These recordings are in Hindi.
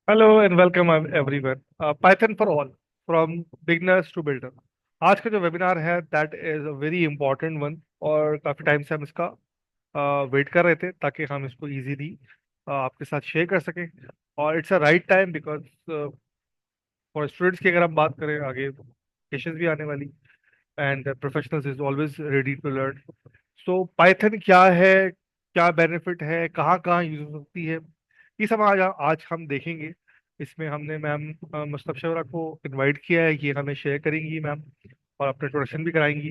Hello and welcome everyone. Python for all, from beginners to builder. आज का जो वेबिनार है that is a very important one, और काफ़ी टाइम से हम इसका वेट कर रहे थे ताकि हम इसको इजीली आपके साथ शेयर कर सकें। और it's a right time because for students की अगर हम बात करें, आगे वेकेशंस भी आने वाली, and professionals is always ready to learn. So Python क्या है, क्या बेनिफिट है, कहाँ कहाँ यूज हो सकती है, ये सब आज हम देखेंगे। इसमें हमने मैम मुस्तफ शेवरा को इनवाइट किया है, ये हमें शेयर करेंगी मैम, और अपना इंट्रोडक्शन भी कराएंगी।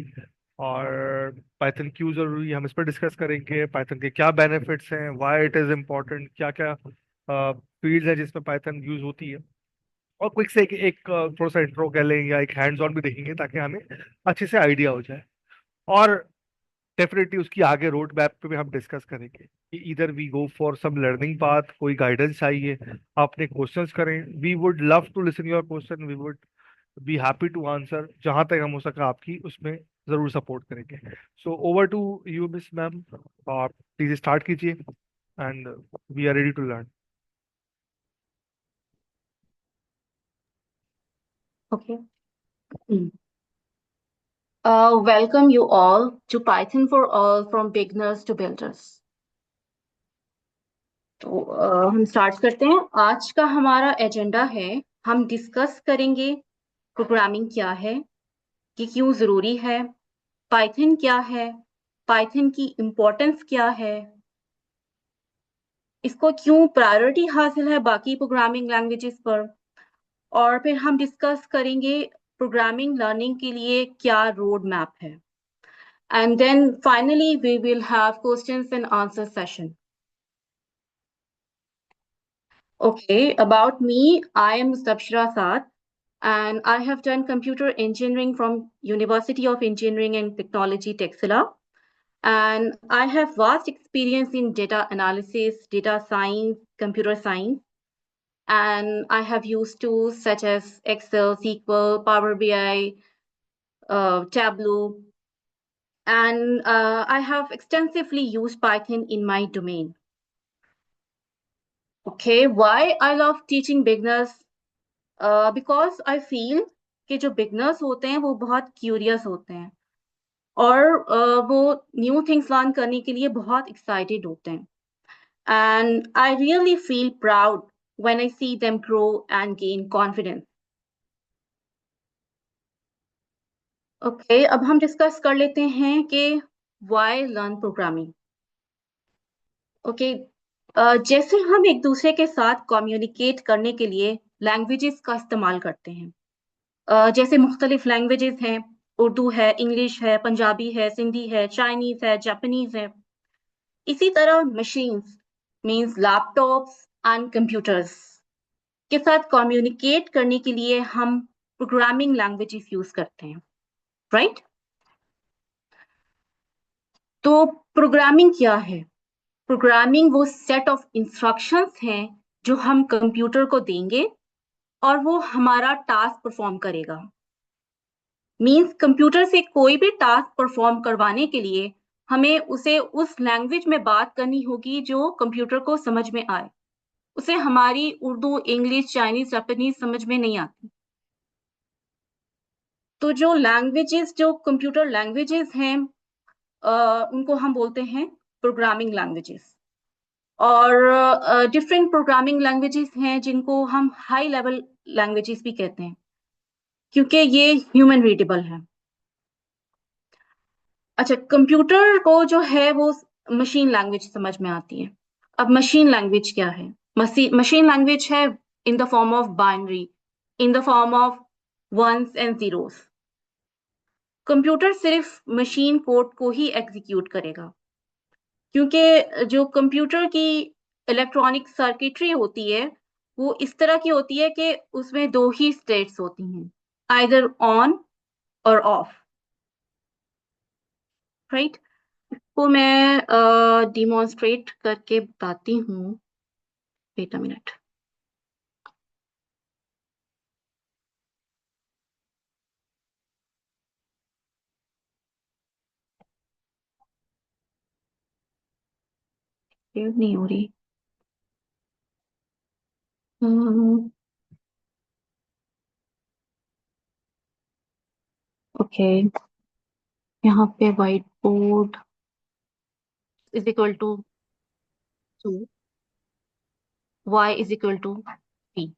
और पाइथन क्यों जरूरी है हम इस पर डिस्कस करेंगे, पाइथन के क्या बेनिफिट्स हैं, व्हाई इट इज इम्पोर्टेंट, क्या क्या फील्ड्स है जिसमें पाइथन यूज होती है। और क्विक से एक थोड़ा सा इंट्रो कह लें या एक हैंड्स ऑन भी देखेंगे ताकि हमें अच्छे से आइडिया हो जाए। और डेफिनेटली उसकी आगे रोड मैप पे भी हम डिस्कस करेंगे कि इधर we go for some learning path, कोई गाइडेंस चाहिए, आपने क्वेश्चंस करें, we would love to listen your question, we would be happy to answer, जहां तक हम हो सका आपकी उसमें जरूर सपोर्ट करेंगे। So over to you miss ma'am, आप प्लीज स्टार्ट कीजिए and we are ready to learn. Okay. Mm. Welcome you all to Python for All from Beginners to Builders. तो हम स्टार्ट करते हैं। आज का हमारा एजेंडा है, हम डिस्कस करेंगे प्रोग्रामिंग क्या है, कि क्यों ज़रूरी है, पाइथन क्या है, पाइथन की इम्पोर्टेंस क्या है, इसको क्यों प्रायोरिटी हासिल है बाकी प्रोग्रामिंग लैंग्वेजेस पर, और फिर हम डिस्कस करेंगे प्रोग्रामिंग लर्निंग के लिए क्या रोड मैप है। And then finally, we will have questions and answer session. Okay, about me, I am Mustabshira Saad, and I have done computer engineering from University of Engineering and Technology, Texila. And I have vast experience in data analysis, data science, computer science, and I have used tools such as Excel, SQL, Power BI, Tableau, and I have extensively used Python in my domain. Okay, why I love teaching beginners? Because I feel कि जो beginners होते हैं वो बहुत curious होते हैं, और वो new things learn करने के लिए बहुत excited होते हैं, and I really feel proud when I see them grow and gain confidence. Okay, अब हम discuss कर लेते हैं कि why learn programming. Okay, जैसे हम एक दूसरे के साथ communicate करने के लिए languages का इस्तेमाल करते हैं, जैसे मुख्तलिफ लैंग्वेजेस हैं, उर्दू है, इंग्लिश है, पंजाबी है, सिंधी है, चाइनीज है, जापानीज है। इसी तरह machines means laptops and computers के साथ कम्युनिकेट करने के लिए हम प्रोग्रामिंग लैंग्वेजेस यूज करते हैं, राइट? तो प्रोग्रामिंग क्या है? प्रोग्रामिंग वो सेट ऑफ इंस्ट्रक्शंस हैं जो हम कंप्यूटर को देंगे और वो हमारा टास्क परफॉर्म करेगा। मींस कंप्यूटर से कोई भी टास्क परफॉर्म करवाने के लिए हमें उसे उस लैंग्वेज में बात करनी होगी जो कंप्यूटर को समझ में आए। उसे हमारी उर्दू, इंग्लिश, चाइनीज, जापानीज समझ में नहीं आती। तो जो लैंग्वेजेस, जो कंप्यूटर लैंग्वेजेस हैं, उनको हम बोलते हैं प्रोग्रामिंग लैंग्वेजेस। और डिफरेंट प्रोग्रामिंग लैंग्वेजेस हैं जिनको हम हाई लेवल लैंग्वेजेस भी कहते हैं, क्योंकि ये ह्यूमन रीडेबल है। अच्छा, कंप्यूटर को जो है वो मशीन लैंग्वेज समझ में आती है। अब मशीन लैंग्वेज क्या है? मशीन लैंग्वेज है in the form of binary, in the form of ones and zeros. Computer सिर्फ मशीन कोड को ही एग्जीक्यूट करेगा, क्योंकि जो कंप्यूटर की इलेक्ट्रॉनिक सर्किटरी होती है वो इस तरह की होती है कि उसमें दो ही स्टेट्स होती हैं, आइदर ऑन और ऑफ, राइट? को मैं डिमॉन्स्ट्रेट करके बताती हूँ। Wait a minute. सेव नहीं हो रही। ओके, यहाँ पे white board is equal to 2, y is equal to 3।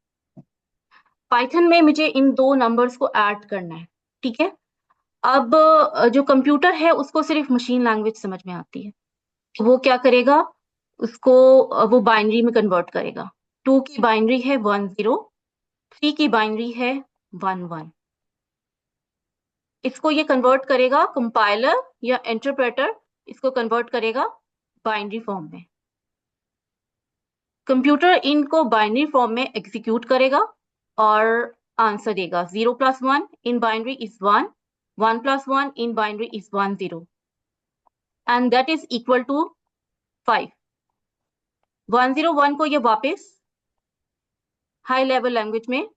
Python में मुझे इन दो नंबर्स को ऐड करना है, ठीक है। अब जो कंप्यूटर है उसको सिर्फ मशीन लैंग्वेज समझ में आती है। वो क्या करेगा, उसको वो बाइनरी में कन्वर्ट करेगा। 2 की बाइनरी है 10, 3 की बाइनरी है 11। इसको ये कन्वर्ट करेगा, कंपाइलर या इंटरप्रेटर इसको कन्वर्ट करेगा बाइनरी फॉर्म में। कंप्यूटर इनको बाइनरी फॉर्म में एग्जीक्यूट करेगा और आंसर देगा। 0+1 in binary is 1, 1+1 in binary is 10, and that is equal to 5। 101 को ये वापस हाई लेवल लैंग्वेज में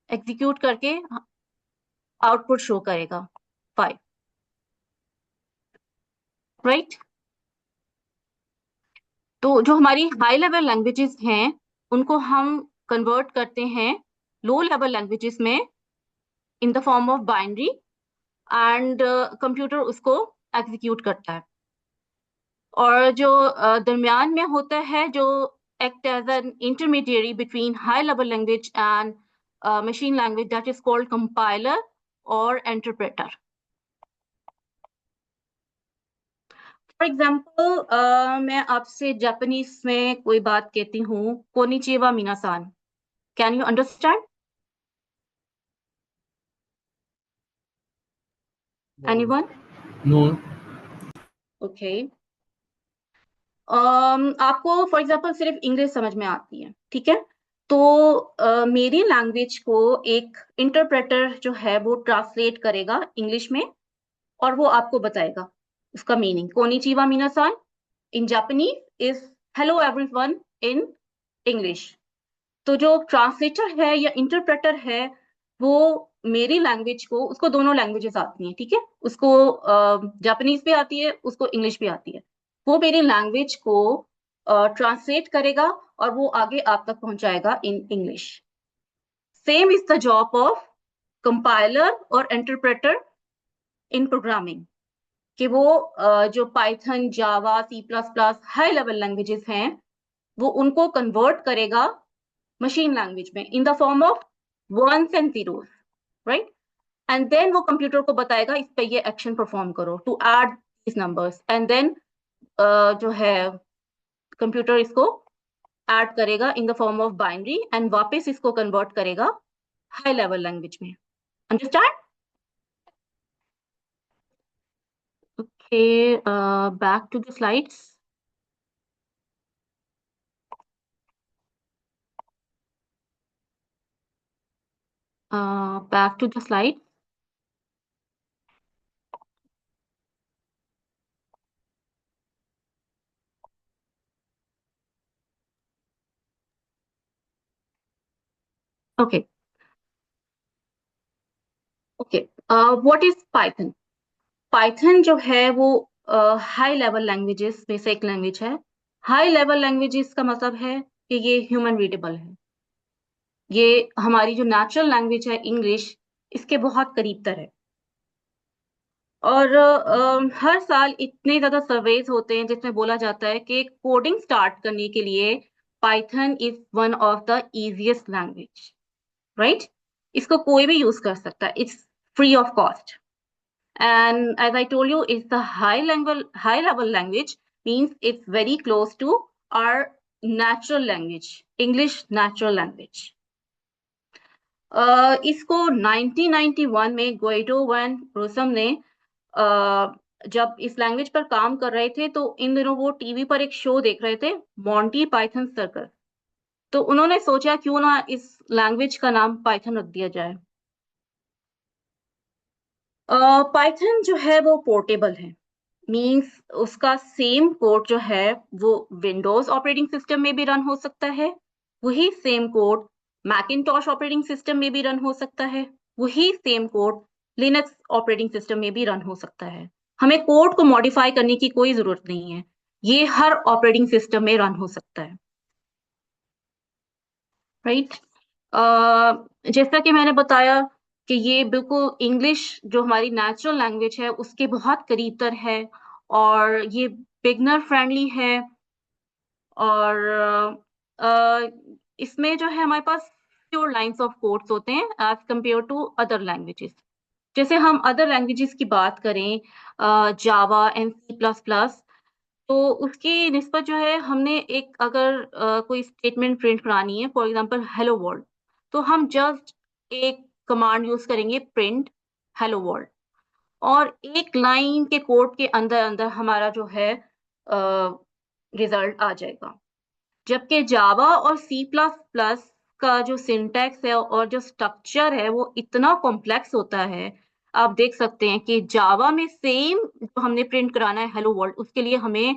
एग्जीक्यूट करके आउटपुट शो करेगा 5, राइट। तो जो हमारी हाई लेवल लैंग्वेजेस हैं उनको हम कन्वर्ट करते हैं लो लेवल लैंग्वेजेस में in the form of binary, and computer उसको एग्जीक्यूट करता है। और जो दरमियान में होता है, जो act as an intermediary between high level language and machine language, that is called compiler और इंटरप्रेटर। फॉर एग्जाम्पल, मैं आपसे जापानीज में कोई बात कहती हूँ, कोनिचिवा मीनासान, can you understand? No. Anyone? No. Okay. आपको फॉर एग्जाम्पल सिर्फ इंग्लिश समझ में आती है, ठीक है। तो मेरी लैंग्वेज को एक इंटरप्रेटर जो है वो ट्रांसलेट करेगा इंग्लिश में, और वो आपको बताएगा उसका मीनिंग। कोनिचिवा मीनासान in Japanese is hello everyone in English. तो जो ट्रांसलेटर है या इंटरप्रेटर है, वो मेरी लैंग्वेज को, उसको दोनों लैंग्वेजेस आती हैं, ठीक है। उसको जापानीज भी आती है, उसको इंग्लिश भी आती है। वो मेरी लैंग्वेज को ट्रांसलेट करेगा और वो आगे आप तक पहुंचाएगा in English. Same is the job of compiler और इंटरप्रेटर इन प्रोग्रामिंग, कि वो जो Python, Java, C++ high level languages हैं, वो उनको कन्वर्ट करेगा मशीन लैंग्वेज में in the form of ones and zeros, right. And then वो कंप्यूटर को बताएगा इस पे ये एक्शन परफॉर्म करो to add these numbers, and then जो है कंप्यूटर इसको ऐड करेगा in the form of binary and वापस इसको कन्वर्ट करेगा हाई लेवल लैंग्वेज में। Understand? Okay, back to the slides. Back to the slide. Okay. Okay. What is Python? Python जो है वो हाई लेवल लैंग्वेजेस में से एक लैंग्वेज है। हाई लेवल लैंग्वेजेस का मतलब है कि ये ह्यूमन रीडेबल है। ये हमारी जो नेचुरल लैंग्वेज है इंग्लिश, इसके बहुत करीब तर है। और हर साल इतने ज्यादा सर्वेज होते हैं जिसमें बोला जाता है कि कोडिंग स्टार्ट करने के लिए Python is one of the easiest language, right. इसको कोई भी यूज कर सकता है, it's free of cost. And as I told you, it's the high level language, means it's very close to our natural language, English natural language. इसको 1991 में ग्वाइडो वैन रोसम ने जब इस लैंग्वेज पर काम कर रहे थे, तो इन दिनों वो टीवी पर एक शो देख रहे थे, मॉन्टी पाइथन सर्कस। तो उन्होंने सोचा क्यों ना इस लैंग्वेज का नाम पाइथन रख दिया जाए। पाइथन जो है वो पोर्टेबल है, मींस उसका सेम कोड जो है वो विंडोज ऑपरेटिंग सिस्टम में भी रन हो सकता है, वही same code Macintosh operating system में भी रन हो सकता है, वही same code Linux operating system में भी रन हो सकता है। हमें कोड को मॉडिफाई करने की कोई जरूरत नहीं है, ये हर ऑपरेटिंग सिस्टम में रन हो सकता है। राइट। जैसा कि मैंने बताया कि ये बिल्कुल इंग्लिश जो हमारी नेचुरल लैंग्वेज है उसके बहुत करीब तर है, और ये बिगनर फ्रेंडली है। और इसमें जो है हमारे पास प्योर लाइंस ऑफ कोड्स होते हैं as compare to other languages. जैसे हम अदर लैंग्वेजेस की बात करें, Java and C plus plus, तो उसकी निस्बत जो है हमने एक अगर कोई स्टेटमेंट प्रिंट करानी है, फॉर एग्जांपल हेलो वर्ल्ड, तो हम जस्ट एक कमांड यूज करेंगे, प्रिंट हेलो वर्ल्ड, और एक लाइन के कोड के अंदर अंदर हमारा जो है रिजल्ट आ जाएगा। जबकि जावा और सी प्लस प्लस का जो सिंटैक्स है और जो स्ट्रक्चर है वो इतना कॉम्प्लेक्स होता है। आप देख सकते हैं कि जावा में सेम जो हमने प्रिंट कराना है हेलो वर्ल्ड, उसके लिए हमें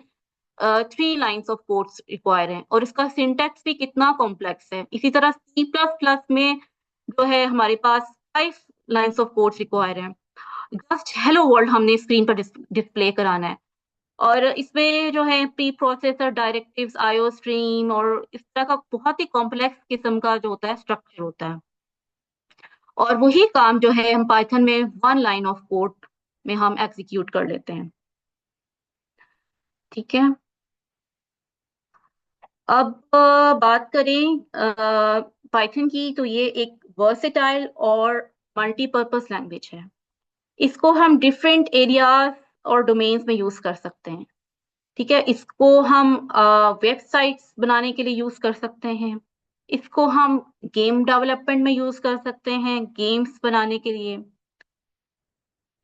3 लाइन्स ऑफ कोड्स रिक्वायर हैं, और इसका सिंटैक्स भी कितना कॉम्प्लेक्स है। इसी तरह सी प्लस प्लस में जो है हमारे पास 5 लाइन्स ऑफ कोड्स रिक्वायर हैं। जस्ट हेलो वर्ल्ड हमने स्क्रीन पर डिस्प्ले कराना है, और इसमें जो है pre processor directives, IO stream, और इस तरह का बहुत ही कॉम्प्लेक्स किस्म का जो होता है स्ट्रक्चर होता है। और वही काम जो है हम पाइथन में 1 लाइन ऑफ कोड में हम एग्जीक्यूट कर लेते हैं। ठीक है। अब बात करें पाइथन की, तो ये एक वर्सेटाइल और मल्टीपर्पस लैंग्वेज है। इसको हम डिफरेंट एरियाज और डोमेन्स में यूज कर सकते हैं। ठीक है, इसको हम वेबसाइट्स बनाने के लिए यूज कर सकते हैं, इसको हम गेम डेवलपमेंट में यूज कर सकते हैं, गेम्स बनाने के लिए,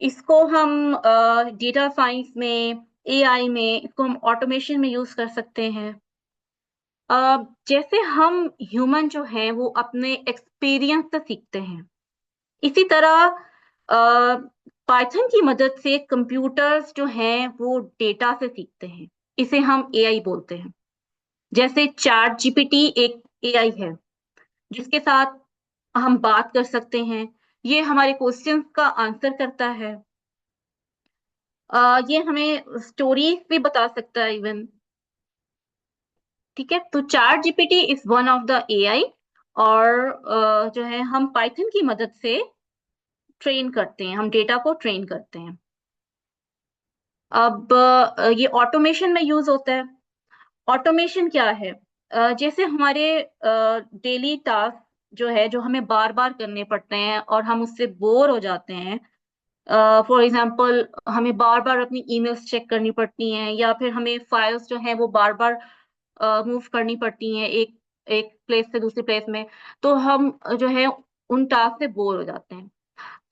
इसको हम डेटा साइंस में, एआई में, इसको हम ऑटोमेशन में यूज कर सकते हैं। जैसे हम ह्यूमन जो है वो अपने एक्सपीरियंस से सीखते हैं, इसी तरह पाइथन की मदद से कंप्यूटर्स जो हैं वो डेटा से सीखते हैं। इसे हम एआई बोलते हैं। जैसे चैट जीपीटी एक एआई है जिसके साथ हम बात कर सकते हैं, ये हमारे क्वेश्चंस का आंसर करता है, ये हमें स्टोरीज भी बता सकता है इवन। ठीक है, तो chat GPT is one of the AI, और जो है हम पाइथन की मदद से ट्रेन करते हैं, हम डेटा को ट्रेन करते हैं। अब ये ऑटोमेशन में यूज होता है। ऑटोमेशन क्या है? जैसे हमारे डेली टास्क जो है, जो हमें बार बार करने पड़ते हैं और हम उससे बोर हो जाते हैं। फॉर एग्जांपल, हमें बार बार अपनी ईमेल्स चेक करनी पड़ती हैं, या फिर हमें फाइल्स जो हैं वो बार बार मूव करनी पड़ती हैं एक एक प्लेस से दूसरी प्लेस में, तो हम जो है उन टास्क से बोर हो जाते हैं।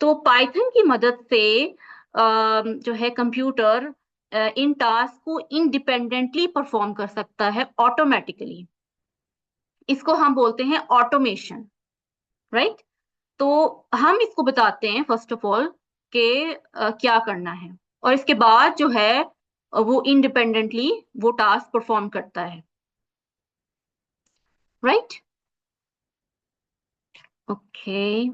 तो पाइथन की मदद से जो है कंप्यूटर इन टास्क को इंडिपेंडेंटली परफॉर्म कर सकता है ऑटोमेटिकली। इसको हम बोलते हैं ऑटोमेशन, राइट। तो हम इसको बताते हैं फर्स्ट ऑफ ऑल कि क्या करना है, और इसके बाद जो है वो इंडिपेंडेंटली वो टास्क परफॉर्म करता है, right. Okay,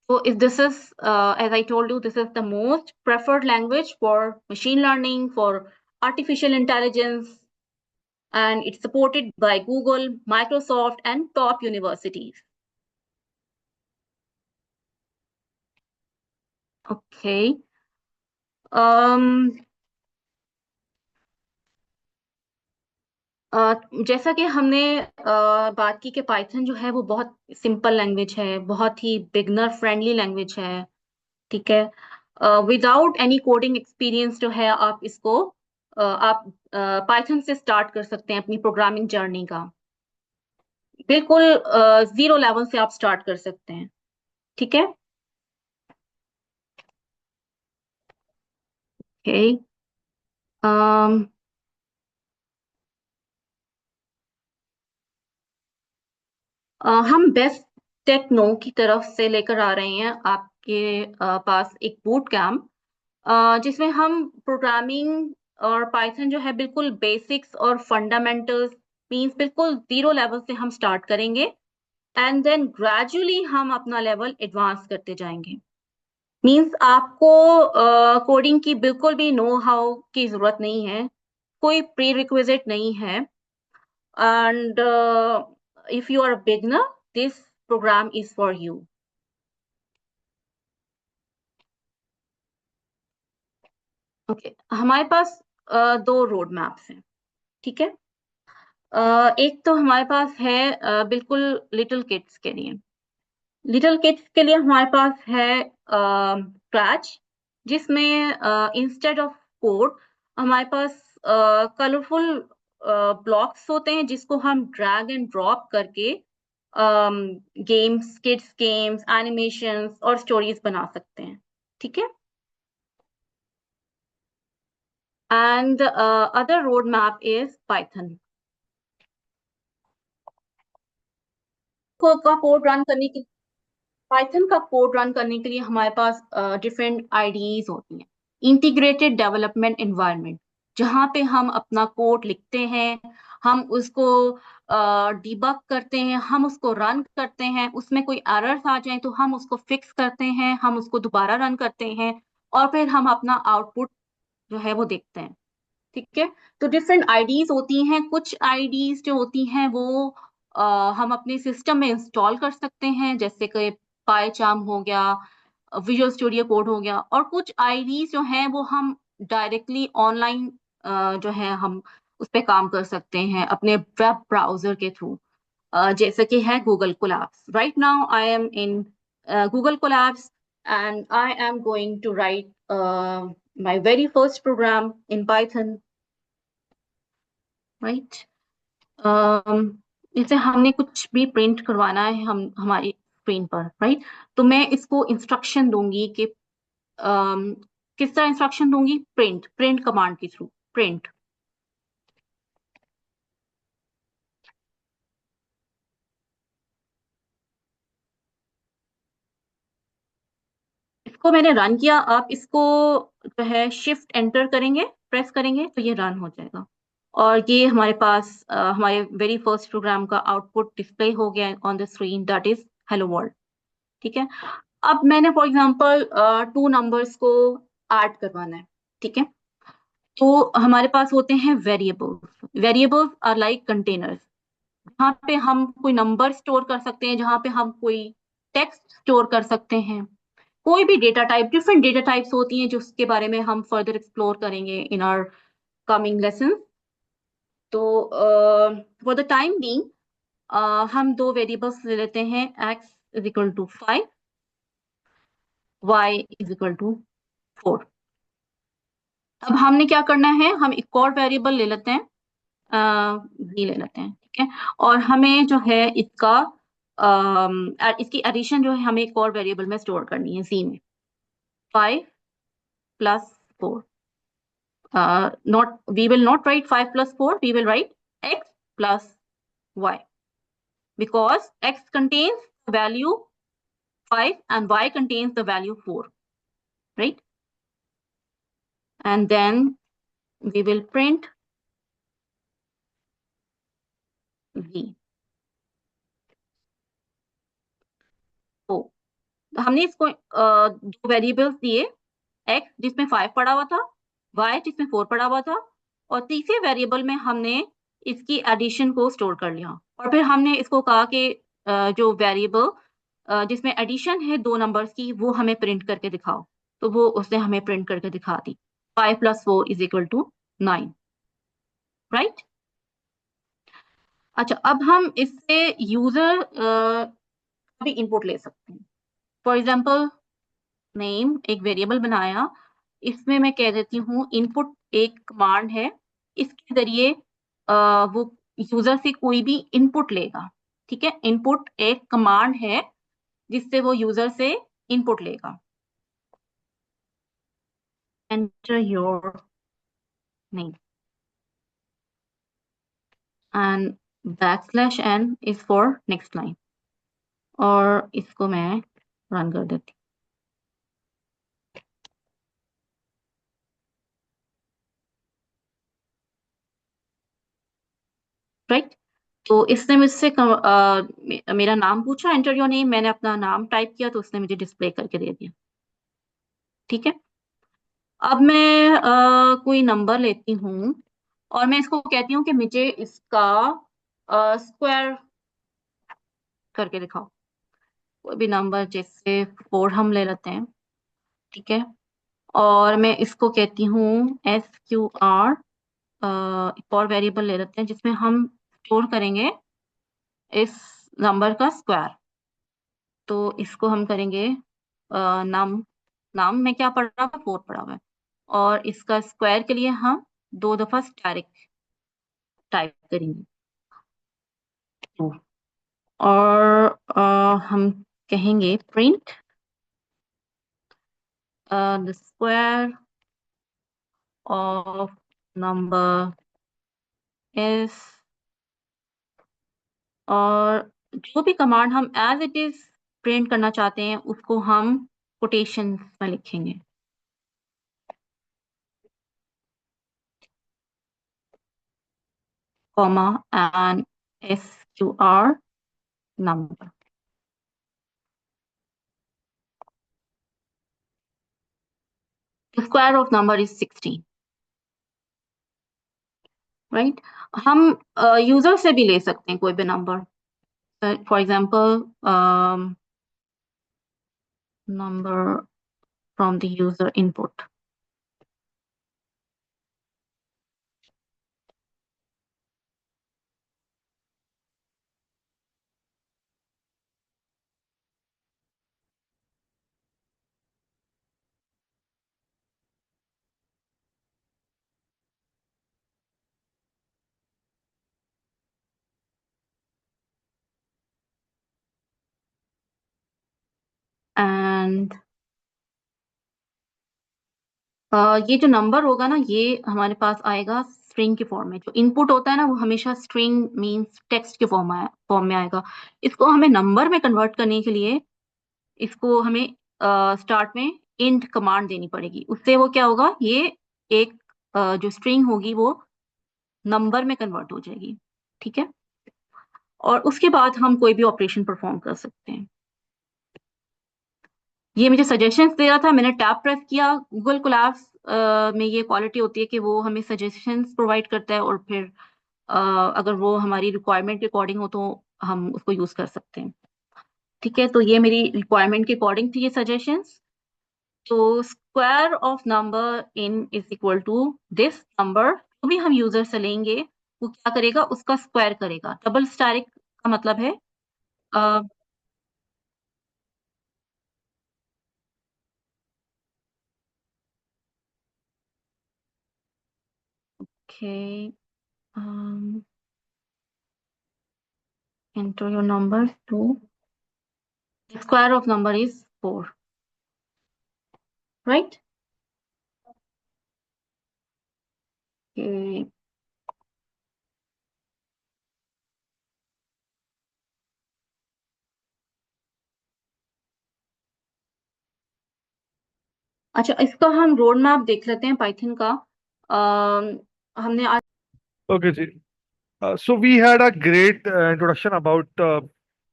so if this is as I told you, this is the most preferred language for machine learning, for artificial intelligence, and it's supported by Google, Microsoft, and top universities. Okay. um, जैसा कि हमने बात की कि पाइथन जो है वो बहुत सिंपल लैंग्वेज है, बहुत ही बिगनर फ्रेंडली लैंग्वेज है। ठीक है, विदाउट एनी कोडिंग एक्सपीरियंस जो है आप इसको आप पाइथन से स्टार्ट कर सकते हैं अपनी प्रोग्रामिंग जर्नी का। बिल्कुल जीरो लेवल से आप स्टार्ट कर सकते हैं। ठीक है। ओके। हम बेस्ट टेक्नो की तरफ से लेकर आ रहे हैं आपके पास एक बूट कैम्प, जिसमें हम प्रोग्रामिंग और पाइथन जो है बिल्कुल बेसिक्स और फंडामेंटल्स, मींस बिल्कुल जीरो लेवल से हम स्टार्ट करेंगे, एंड देन ग्रेजुअली हम अपना लेवल एडवांस करते जाएंगे। मींस आपको कोडिंग की बिल्कुल भी नो हाउ की जरूरत नहीं है, कोई प्री रिक्विजिट नहीं है। And if you are a beginner, this program is for you. Okay, हमारे पास दो रोड मैप्स हैं, ठीक है। एक तो हमारे पास है बिल्कुल लिटिल किड्स के लिए। लिटिल किड्स के लिए हमारे पास है स्क्रैच, जिसमें इंस्टेड ऑफ कोड हमारे पास कलरफुल ब्लॉक्स होते हैं, जिसको हम ड्रैग एंड ड्रॉप करके गेम्स, किड्स गेम्स, एनिमेशंस और स्टोरीज बना सकते हैं, ठीक है। And other road map is Python. का कोड रन करने के पाइथन का कोड रन करने के लिए हमारे पास डिफरेंट आईडीज होती हैं। इंटीग्रेटेड डेवलपमेंट एनवायरनमेंट, जहाँ पे हम अपना कोड लिखते हैं, हम उसको डिबग करते हैं, हम उसको रन करते हैं, उसमें कोई एरर्स आ जाए तो हम उसको फिक्स करते हैं, हम उसको दोबारा रन करते हैं, और फिर हम अपना आउटपुट जो है वो देखते हैं, ठीक है। तो डिफरेंट आईडीज होती हैं। कुछ आईडीज जो होती हैं वो हम अपने सिस्टम में इंस्टॉल कर सकते हैं, जैसे कि पाईचार्म हो गया, विजुअल स्टूडियो कोड हो गया। और कुछ आईडीज जो हैं वो हम डायरेक्टली ऑनलाइन जो है हम उस पे काम कर सकते हैं अपने वेब ब्राउजर के थ्रू, जैसे कि है Google Colabs. Right now I am in Google Colabs and I am going to write my very first program in Python, right. जैसे हमने कुछ भी प्रिंट करवाना है हम हमारी स्क्रीन पर, राइट। तो मैं इसको इंस्ट्रक्शन दूंगी कि अम, किस तरह इंस्ट्रक्शन दूंगी, प्रिंट प्रिंट कमांड के थ्रू, प्रिंट। इसको मैंने रन किया। आप इसको जो है शिफ्ट एंटर करेंगे, प्रेस करेंगे तो ये रन हो जाएगा। और ये हमारे पास हमारे वेरी फर्स्ट प्रोग्राम का आउटपुट डिस्प्ले हो गया on the screen, that is hello world, ठीक है। अब मैंने फॉर एग्जांपल टू नंबर्स को ऐड करवाना है, ठीक है। तो हमारे पास होते हैं variables. Variables are like containers, जहाँ पे हम कोई नंबर स्टोर कर सकते हैं, जहाँ पे हम कोई टेक्स्ट स्टोर कर सकते हैं, कोई भी data type. Different data types होती हैं जिसके बारे में हम फर्दर एक्सप्लोर करेंगे इन आवर कमिंग लेसन। तो फॉर द टाइम बीइंग हम दो वेरिएबल्स ले लेते हैं, x is equal to 5, y is equal to 4। अब हमने क्या करना है, हम एक और वेरिएबल ले लेते हैं, v ले लेते हैं, ठीक है। और हमें जो है इसका इसकी एडिशन जो है हमें एक और वेरिएबल में स्टोर करनी है, c में। 5 plus 4, not we will not write 5 plus 4, we will write x plus y, because x contains the value 5 and y contains the value 4, right? And then we will print v। तो हमने इसको दो वेरिएबल्स दिए, x जिसमें 5 पड़ा हुआ था, y जिसमें 4 पड़ा हुआ था, और तीसरे वेरिएबल में हमने इसकी एडिशन को स्टोर कर लिया। और फिर हमने इसको कहा कि जो वेरिएबल जिसमें एडिशन है दो नंबर्स की, वो हमें प्रिंट करके दिखाओ। तो वो उसने हमें प्रिंट करके दिखा दी, 5 plus 4 is equal to 9, right. अच्छा, अब हम इससे यूजर भी इनपुट ले सकते हैं। फॉर एग्जाम्पल, नेम एक वेरिएबल बनाया, इसमें मैं कह देती हूँ इनपुट एक कमांड है, इसके जरिए वो यूजर से कोई भी इनपुट लेगा, ठीक है। इनपुट एक कमांड है जिससे वो यूजर से इनपुट लेगा। Enter your name and \n is for next line, और इसको मैं रन कर देती हूँ, राइट। तो इसने मुझसे मेरा नाम पूछा, एंटर योर नेम, मैंने अपना नाम टाइप किया तो उसने मुझे डिस्प्ले करके दे दिया, ठीक है। अब मैं कोई नंबर लेती हूँ और मैं इसको कहती हूँ कि मुझे इसका स्क्वायर करके दिखाओ। कोई भी नंबर, जैसे 4 हम ले लेते हैं, ठीक है। और मैं इसको कहती हूँ SQR। एक और वेरिएबल ले लेते हैं जिसमें हम स्टोर करेंगे इस नंबर का स्क्वायर। तो इसको हम करेंगे नाम। नाम में क्या पढ़ रहा है, 4 पढ़ा हुआ है। और इसका स्क्वायर के लिए हम 2 दफा स्टैरिक टाइप करेंगे, 2। और हम कहेंगे print the square of number is. और जो भी कमांड हम एज इट इज प्रिंट करना चाहते हैं उसको हम कोटेशन में लिखेंगे, comma and SQR number. The square of number is 16, right. हम यूजर से भी ले सकते हैं कोई भी number. For example, number from the user input. And ये जो नंबर होगा ना, ये हमारे पास आएगा स्ट्रिंग के फॉर्म में। जो इनपुट होता है ना, वो हमेशा स्ट्रिंग मींस टेक्स्ट के फॉर्म में आएगा। इसको हमें नंबर में कन्वर्ट करने के लिए इसको हमें स्टार्ट में इंट कमांड देनी पड़ेगी। उससे वो क्या होगा, ये एक जो स्ट्रिंग होगी वो नंबर में कन्वर्ट हो जाएगी, ठीक है। और उसके बाद हम कोई भी ऑपरेशन परफॉर्म कर सकते हैं। ये मुझे सजेशंस दे रहा था, मैंने टैब प्रेस किया। गूगल कोलैब्स में ये क्वालिटी होती है कि वो हमें सजेशंस प्रोवाइड करता है, और फिर अ, अगर वो हमारी रिक्वायरमेंट के अकॉर्डिंग हो तो हम उसको यूज कर सकते हैं, ठीक है। तो ये मेरी रिक्वायरमेंट के अकॉर्डिंग थी ये सजेशंस। तो square of number in is equal to this number. जो भी हम यूजर से लेंगे वो क्या करेगा, उसका स्क्वायर करेगा। डबल स्टैरिक का मतलब है okay, enter your number to the square of number is 4, right? Okay. अच्छा, इसका हम रोड मैप देख लेते हैं पाइथन का। हमने आज ओके जी। So we had a great introduction about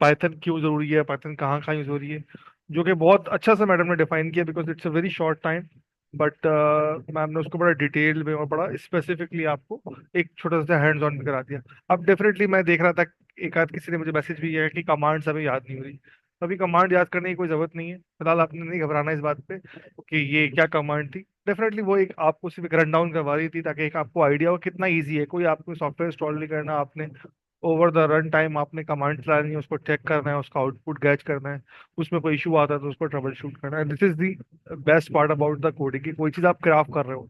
Python क्यों जरूरी है, पाइथन कहाँ कहाँ यूज हो रही है, जो कि बहुत अच्छा से मैडम ने डिफाइन किया, because it's a very short time. But ma'am ने उसको बड़ा डिटेल में और बड़ा स्पेसिफिकली आपको एक छोटा सा हैंड्स ऑन भी करा दिया। अब डेफिनेटली मैं देख रहा था, एक आध किसी ने मुझे मैसेज भी किया है कि कमांड्स हमें याद नहीं हो रही। अभी कमांड याद करने की कोई जरूरत नहीं है फिलहाल, आपने नहीं घबराना इस बात पे कि ये क्या कमांड थी। डेफिनेटली वो एक आपको सिर्फ एक रन डाउन करवा रही थी, ताकि एक आपको आइडिया हो कितना ईजी है। कोई आपको सॉफ्टवेयर इंस्टॉल नहीं करना आपने, ओवर द रन टाइम आपने कमांड चलानी है, उसको चेक करना है, उसका आउटपुट गैच करना है, उसमें कोई इशू आता है तो उसको ट्रबल शूट करना है। This is the best part about the coding, की कोई चीज़ आप क्राफ्ट कर रहे हो।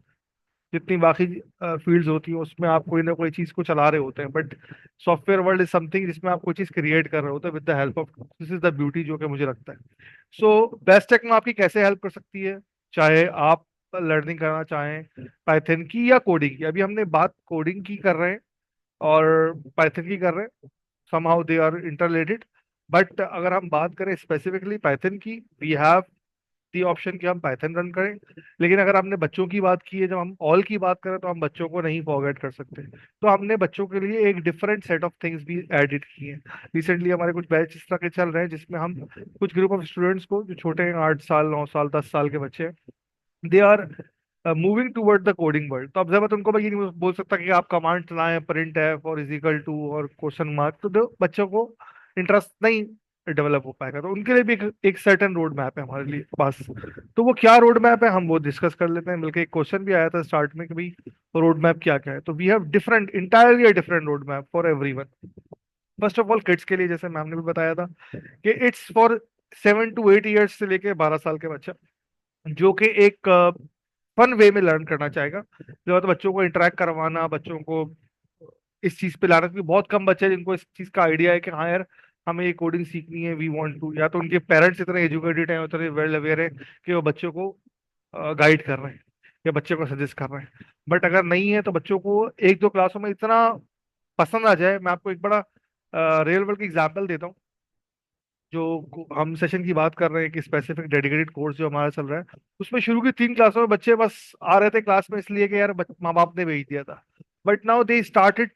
जितनी बाकी फील्ड्स होती है उसमें आप कोई ना कोई चीज़ को चला रहे होते हैं, but software world is something जिसमें आप कोई चीज़ क्रिएट कर रहे होते हैं with the help of. This is the beauty जो कि मुझे लगता है। सो बेस्ट टेक में आपकी कैसे हेल्प कर सकती है, चाहे आप लर्निंग करना चाहें पाइथन की या कोडिंग की। अभी हमने बात कोडिंग की कर रहे हैं और पाइथन की कर रहे हैं, somehow they are interrelated। But अगर हम बात करें स्पेसिफिकली पाइथन की, वी हैव दी ऑप्शन कि हम पाइथन रन करें। लेकिन अगर हमने बच्चों की बात की है, जब हम ऑल की बात करें तो हम बच्चों को नहीं फॉरगेट कर सकते। तो हमने बच्चों के लिए एक डिफरेंट सेट ऑफ थिंग्स भी एडिट किए हैं। रिसेंटली हमारे कुछ बैच इस तरह के चल रहे हैं जिसमें हम कुछ ग्रुप ऑफ स्टूडेंट्स को, जो छोटे हैं, 8 साल 9 साल 10 साल के बच्चे हैं, they are moving toward the coding world. तो अब जब उनको मैं ये नहीं बोल सकता कि आप कमांड चलाएं प्रिंट एफ और इज इक्वल टू और क्वेश्चन मार्क। तो दो बच्चों को इंटरेस्ट नहीं डेवलप हो पाएगा। तो उनके लिए भी एक सर्टेन रोड मैप है हमारे लिए पास। तो वो क्या रोड मैप है हम वो डिस्कस कर लेते हैं मिलकर। एक क्वेश्चन भी आया था स्टार्ट में कि भाई रोड मैप क्या क्या है, तो we have different entirely different road map for everyone. First of all kids के लिए जैसे मैम ने भी बताया था कि इट्स फॉर 7 to 8 ईयर्स से लेके 12 साल के बच्चा जो कि एक फन वे में लर्न करना चाहेगा। जो तो बच्चों को इंटरेक्ट करवाना, बच्चों को इस चीज पे लाना, क्योंकि बहुत कम बच्चे हैं जिनको इस चीज का आइडिया है कि हाँ यार हमें ये कोडिंग सीखनी है, वी वांट टू, या तो उनके पेरेंट्स इतने एजुकेटेड हैं, उतने वेल अवेयर है कि वो बच्चों को गाइड कर रहे हैं या बच्चे को सजेस्ट कर रहे हैं। बट अगर नहीं है तो बच्चों को एक दो क्लासों में इतना पसंद आ जाए। मैं आपको एक बड़ा रियल वर्ल्ड की एग्जांपल देता हूँ। हम सेशन की बात कर रहे हैं कि स्पेसिफिक डेडिकेटेड कोर्स जो हमारा चल रहा है, उसमें शुरू की 3 क्लासों में बच्चे बस आ रहे थे क्लास में इसलिए कि यार माँ बाप ने भेज दिया था। But now they started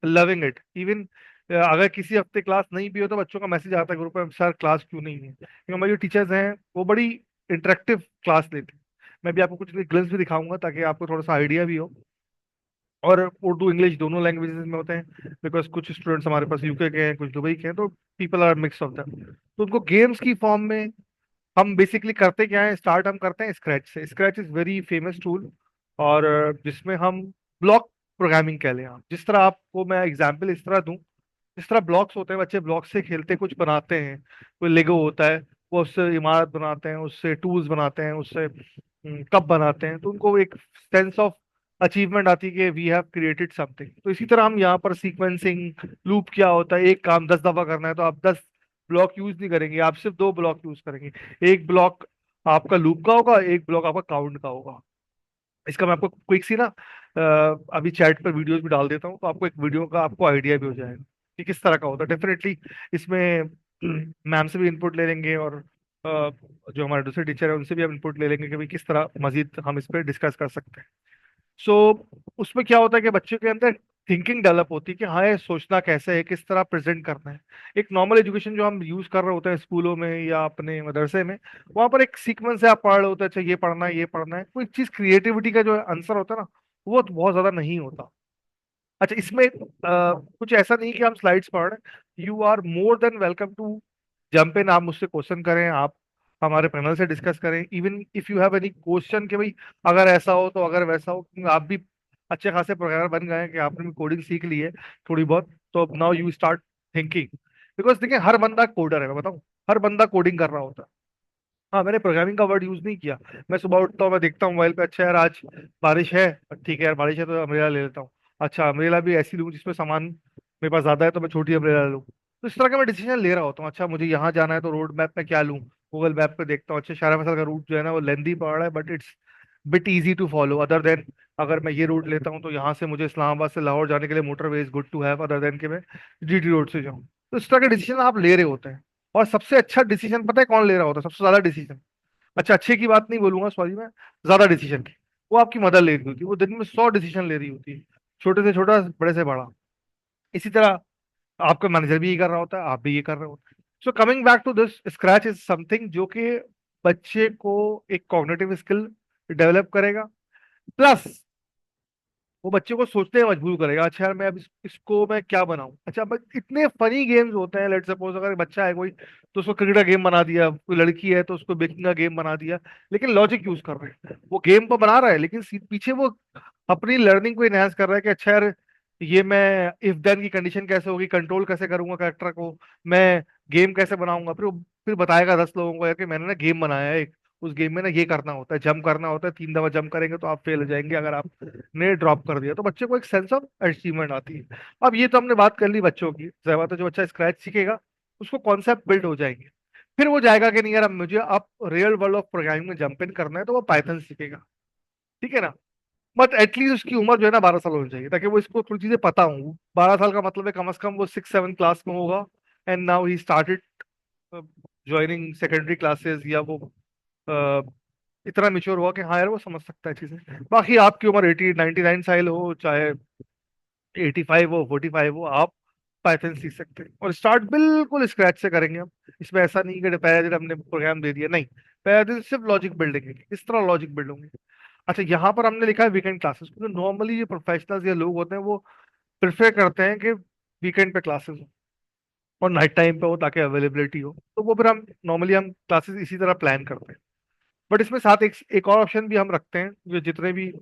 loving it even. अगर किसी हफ्ते क्लास नहीं भी हो तो बच्चों का मैसेज आता है ग्रुप में, सर क्लास क्यों नहीं है, क्योंकि हमारे जो टीचर्स हैं वो बड़ी इंटरेक्टिव क्लास लेते हैं। मैं भी आपको कुछ ग्लिम्स भी दिखाऊंगा ताकि आपको थोड़ा सा आइडिया भी हो। और उर्दू इंग्लिश दोनों लैंग्वेजेस में होते हैं, बिकॉज कुछ स्टूडेंट्स हमारे पास यूके के हैं, कुछ दुबई के हैं, तो people are mix of them. तो उनको गेम्स की फॉर्म में हम बेसिकली करते क्या है, स्टार्ट हम करते हैं स्क्रैच से। Scratch is very famous tool. और जिसमें हम ब्लॉक प्रोग्रामिंग कह लें आप, जिस तरह आपको मैं एग्जांपल इस तरह दूं, जिस तरह ब्लॉक्स होते हैं, बच्चे ब्लॉक से खेलते कुछ बनाते हैं। कोई लेगो होता है, वो उससे इमारत बनाते हैं, उससे टूल्स बनाते हैं, उससे कप बनाते हैं, तो उनको एक सेंस ऑफ अचीवमेंट आती है कि वी हैव क्रिएटेड समथिंग। तो इसी तरह हम यहाँ पर सीक्वेंसिंग लूप क्या होता है, एक काम 10 दफा करना है तो आप 10 ब्लॉक यूज नहीं करेंगे, आप सिर्फ 2 ब्लॉक यूज करेंगे। एक ब्लॉक आपका लूप का होगा, एक ब्लॉक आपका काउंट का होगा। इसका मैं आपको क्विक सी ना अभी चैट पर वीडियोस भी डाल देता हूँ, तो आपको एक वीडियो का आपको आइडिया भी हो जाएगा कि किस तरह का होता है। डेफिनेटली इसमें मैम से भी इनपुट ले लेंगे और जो हमारे दूसरे टीचर है उनसे भी हम इनपुट ले लेंगे कि भाई किस तरह मजीद हम इस पर डिस्कस कर सकते हैं। सो उसमें क्या होता है कि बच्चों के अंदर थिंकिंग डेवलप होती है कि हाँ ये सोचना कैसे है, किस तरह प्रेजेंट करना है। एक नॉर्मल एजुकेशन जो हम यूज कर रहे होते हैं स्कूलों में या अपने मदरसे में, वहां पर एक सीक्वेंस है, आप पढ़ रहे होते हैं, अच्छा ये पढ़ना है ये पढ़ना है, कोई चीज क्रिएटिविटी का जो आंसर होता है ना, वो तो बहुत ज्यादा नहीं होता। अच्छा इसमें कुछ ऐसा नहीं कि हम स्लाइड्स पढ़ रहे हैं, you are more than welcome to jump in. आप मुझसे क्वेश्चन करें, आप हमारे पैनल से डिस्कस करें, even if you have any question कि भाई अगर ऐसा हो तो अगर वैसा हो, क्योंकि आप भी अच्छे खासे प्रोग्रामर बन गए हैं कि आपने भी कोडिंग सीख ली है थोड़ी बहुत, तो now you start thinking. Because देखिए हर बंदा कोडर है, मैं बताऊं, हर बंदा कोडिंग कर रहा होता है। हाँ मैंने प्रोग्रामिंग का वर्ड यूज नहीं किया। मैं सुबह उठता हूँ, मैं देखता हूँ मोबाइल पे, अच्छा यार आज बारिश है, ठीक है यार बारिश है तो अम्ब्रेला ले लेता हूँ। अच्छा अम्ब्रेला भी ऐसी लूँ जिसमें सामान मेरे पास ज्यादा है तो मैं छोटी अम्ब्रेला लूँ। तो इस तरह का मैं डिसीजन ले रहा होता हूँ। अच्छा मुझे यहाँ जाना है तो रोड मैप में क्या लूँ, गूगल मैप पे देखता हूँ, अच्छा शाहरा फैसल का रूट जो है ना वो लेंदी पड़ रहा है but it's bit easy to follow, other than अगर मैं ये रूट लेता हूँ तो यहाँ से मुझे इस्लामाबाद से लाहौर जाने के लिए motorway is good to have, other than कि मैं जीटी रोड से जाऊँ। तो इस तरह के डिसीजन आप ले रहे होते हैं। और सबसे अच्छा डिसीजन पता है कौन ले रहा होता है, सबसे ज्यादा डिसीजन, अच्छा अच्छे की बात नहीं बोलूंगा सॉरी मैं, ज्यादा डिसीजन की वो आपकी मदर ले रही होती है। वो दिन में 100 डिसीजन ले रही होती है, छोटे से छोटा बड़े से बड़ा। इसी तरह आपका मैनेजर भी ये कर रहा होता है, आप भी ये कर रहे होते हैं। So coming back to this, scratch is something जो कि बच्चे को एक कॉग्निटिव स्किल डेवलप करेगा, प्लस वो बच्चे को सोचने में मजबूर करेगा। अच्छा यार मैं अब इसको मैं क्या बनाऊं। अच्छा बट इतने फनी गेम्स होते हैं, लेट सपोज अगर बच्चा है कोई तो उसको क्रिकेट का गेम बना दिया, कोई लड़की है तो उसको बेकिंग का गेम बना दिया। लेकिन लॉजिक यूज कर रहे हैं, वो गेम तो बना रहा है लेकिन पीछे वो अपनी लर्निंग को इनहेंस कर रहा है कि अच्छा यार ये मैं इफ देन की कंडीशन कैसे होगी, कंट्रोल कैसे करूंगा कैरेक्टर को, मैं गेम कैसे बनाऊंगा। फिर बताएगा 10 लोगों को यार कि मैंने ना गेम बनाया है एक, उस गेम में ना ये करना होता है, जंप करना होता है, 3 दफा जंप करेंगे तो आप फेल हो जाएंगे अगर आप ने ड्रॉप कर दिया। तो बच्चे को एक सेंस ऑफ अचीवमेंट आती है। अब ये तो हमने बात कर ली बच्चों की, जाहिर बात है जो बच्चा स्क्रैच सीखेगा उसको कॉन्सेप्ट बिल्ड हो जाएंगे। फिर वो जाएगा कि नहीं यार अब मुझे अब रियल वर्ल्ड ऑफ प्रोग्रामिंग में जंप इन करना है, तो वो पाइथन सीखेगा, ठीक है ना। बट एटलीस्ट उसकी उम्र जो है ना 12 साल होनी चाहिए ताकि वो इसको थोड़ी चीजें पता हो। 12 साल का मतलब है कम से कम वो 6 7 क्लास में होगा, and now he started joining secondary classes, या वो अ, इतना मिच्योर हुआ कि हाँ यार वो समझ सकता है चीजें। बाकी आपकी उम्र 89 साल हो चाहे 85 हो 45 हो, आप पाइथन सीख सकते हैं और स्टार्ट बिल्कुल स्क्रैच से करेंगे हम। इसमें ऐसा नहीं कि पहले दिन हमने प्रोग्राम दे दिया, नहीं, पहले दिन सिर्फ लॉजिक बिल्डिंग है, किस तरह लॉजिक बिल्ड होंगे। अच्छा यहाँ पर हमने लिखा है वीकेंड क्लासेस, क्योंकि नॉर्मली ये प्रोफेशनल्स या लोग होते हैं वो प्रेफर करते हैं कि वीकेंड पे क्लासेस हो। और नाइट टाइम पे हो ताकि अवेलेबिलिटी हो, तो वो फिर हम नॉर्मली हम क्लासेस इसी तरह प्लान करते हैं। बट इसमें साथ एक और ऑप्शन भी हम रखते हैं, जो जितने भी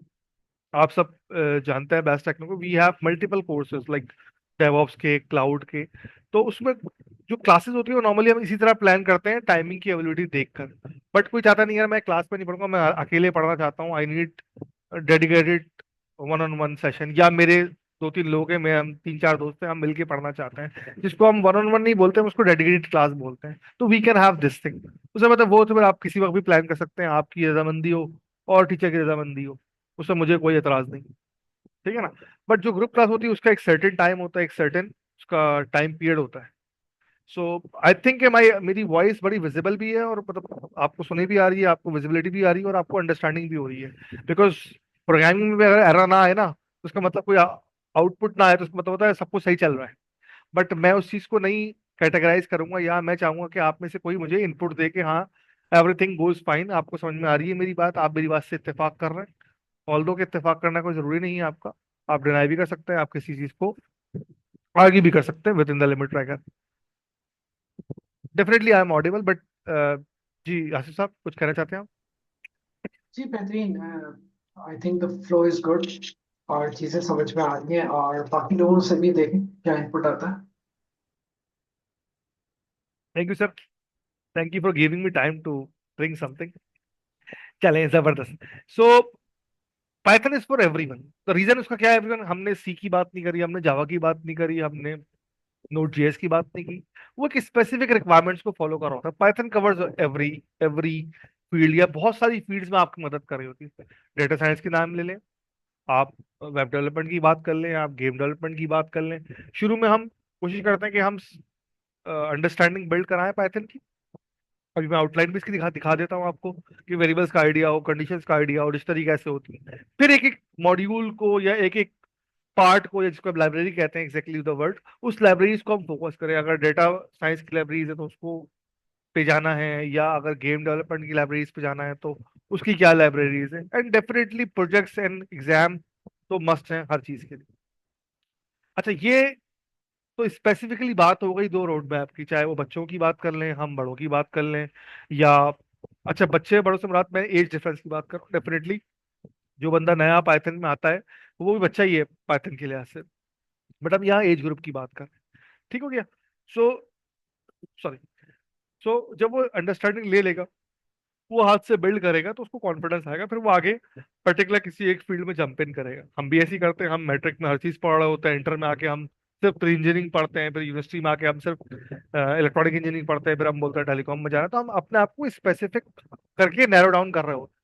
आप सब जानते हैं बेस्ट टेक्नो को, we have multiple courses like DevOps के, क्लाउड के। तो उसमें जो क्लासेस होती है वो नॉर्मली हम इसी तरह प्लान करते हैं टाइमिंग की अवेलेबिलिटी देखकर। बट कोई चाहता नहीं यार मैं क्लास में नहीं पढ़ूंगा, मैं अकेले पढ़ना चाहता हूँ, I need dedicated one on one session, या मेरे दो तीन लोग हैं, मैं हम तीन चार दोस्त हैं, हम मिलके पढ़ना चाहते हैं, जिसको हम वन ऑन वन नहीं बोलते हैं, उसको डेडिकेटेड क्लास बोलते हैं, तो we can have this thing. उसे मतलब वो तो फिर आप किसी वक्त भी प्लान कर सकते हैं, आपकी रजामंदी हो और टीचर की रजामंदी हो, उसमें मुझे कोई एतराज नहीं। ठीक है ना। बट जो ग्रुप क्लास होती है उसका एक सर्टेन टाइम होता है, एक सर्टेन उसका टाइम पीरियड होता है। सो आई थिंक माई मेरी वॉइस बड़ी विजिबल भी है, और मतलब आपको सुनी भी आ रही है, आपको विजिबिलिटी भी आ रही है, और आपको अंडरस्टैंडिंग भी हो रही है। बिकॉज प्रोग्रामिंग में अगर एरर ना आए ना, तो उसका मतलब कोई आउटपुट ना आए, तो उसका मतलब होता है सब कुछ सही चल रहा है। बट मैं उस चीज को नहीं कैटेगराइज करूंगा, या मैं चाहूंगा कि आप में से कोई मुझे इनपुट दे कि हाँ एवरीथिंग गोज फाइन, आपको समझ में आ रही है मेरी बात, आप मेरी बात से इत्तेफाक कर रहे हैं। ऑल्दो के इत्तेफाक करना कोई जरूरी नहीं है आपका, आप डिनाई भी कर सकते हैं, आप किसी चीज को आगे भी कर सकते हैं with in the limit tracker. Definitely I am audible, but जी आसिफ साहब कुछ कहना चाहते हैं आप? जी बेहतरीन। I think the flow is good और चीज़ें समझ में आ रही हैं, और बाकी लोगों से भी देखें क्या इनपुट आता है। Thank you sir, thank you for giving me time to drink something. चलें, जबरदस्त। So Python is for everyone. तो रीजन उसका क्या है एवरीवन? हमने सी की बात नहीं करी, हमने जावा की बात नहीं करी, हमने नोड जेएस की बात नहीं की। वो एक स्पेसिफिक रिक्वायरमेंट्स को फॉलो कर रहा होता है। Python covers every every field, या बहुत सारी फील्ड्स में आपकी मदद कर रही होती है। डेटा साइंस के नाम ले लें आप, वेब डेवलपमेंट की बात कर लें आप, गेम डेवलपमेंट की बात कर लें। शुरू में हम कोशिश करते हैं कि हम अंडरस्टैंडिंग बिल्ड कराएं पाइथन की। अभी मैं आउटलाइन भी इसकी दिखा दिखा देता हूँ आपको, कि वेरिएबल्स का आइडिया हो, कंडीशंस का आइडिया हो, डिक्शनरी कैसे होती है। फिर एक एक मॉड्यूल को या एक एक पार्ट को, या जिसको लाइब्रेरी कहते हैं, एग्जैक्टली द वर्ड, उस लाइब्रेरीज को हम फोकस करें। अगर डेटा साइंस की लाइब्रेरीज है तो उसको पे जाना है, या अगर गेम डेवलपमेंट की लाइब्रेरीज पे जाना है तो उसकी क्या लाइब्रेरीज है। And definitely projects and exam तो मस्ट है हर चीज के लिए। अच्छा, ये तो स्पेसिफिकली बात हो गई दो रोड मैप की, चाहे वो बच्चों की बात कर लें, हम बड़ों की बात कर लें, या अच्छा बच्चे बड़ों से मुराद मैं एज डिफरेंस की बात करूँ। डेफिनेटली जो बंदा नया पाइथन में आता है वो भी बच्चा ही है पाइथन के लिहाज से, बट हम यहाँ एज ग्रुप की बात कर रहे हैं। ठीक हो गया। सो सॉरी, सो जब वो अंडरस्टैंडिंग ले लेगा, वो हाथ से बिल्ड करेगा, तो उसको कॉन्फिडेंस आएगा, फिर वो आगे पर्टिकुलर किसी एक फील्ड में जंप इन करेगा। हम भी ऐसे ही करते हैं, हम मैट्रिक में हर चीज पढ़ रहे होते हैं, इंटर में आके हम सिर्फ इंजीनियरिंग पढ़ते हैं, फिर यूनिवर्सिटी में आके हम सिर्फ इलेक्ट्रॉनिक इंजीनियरिंग पढ़ते हैं, फिर हम बोलते हैं टेलीकॉम में जाना है। तो हम अपने आप को स्पेसिफिक करके नैरो डाउन कर रहे होते हैं।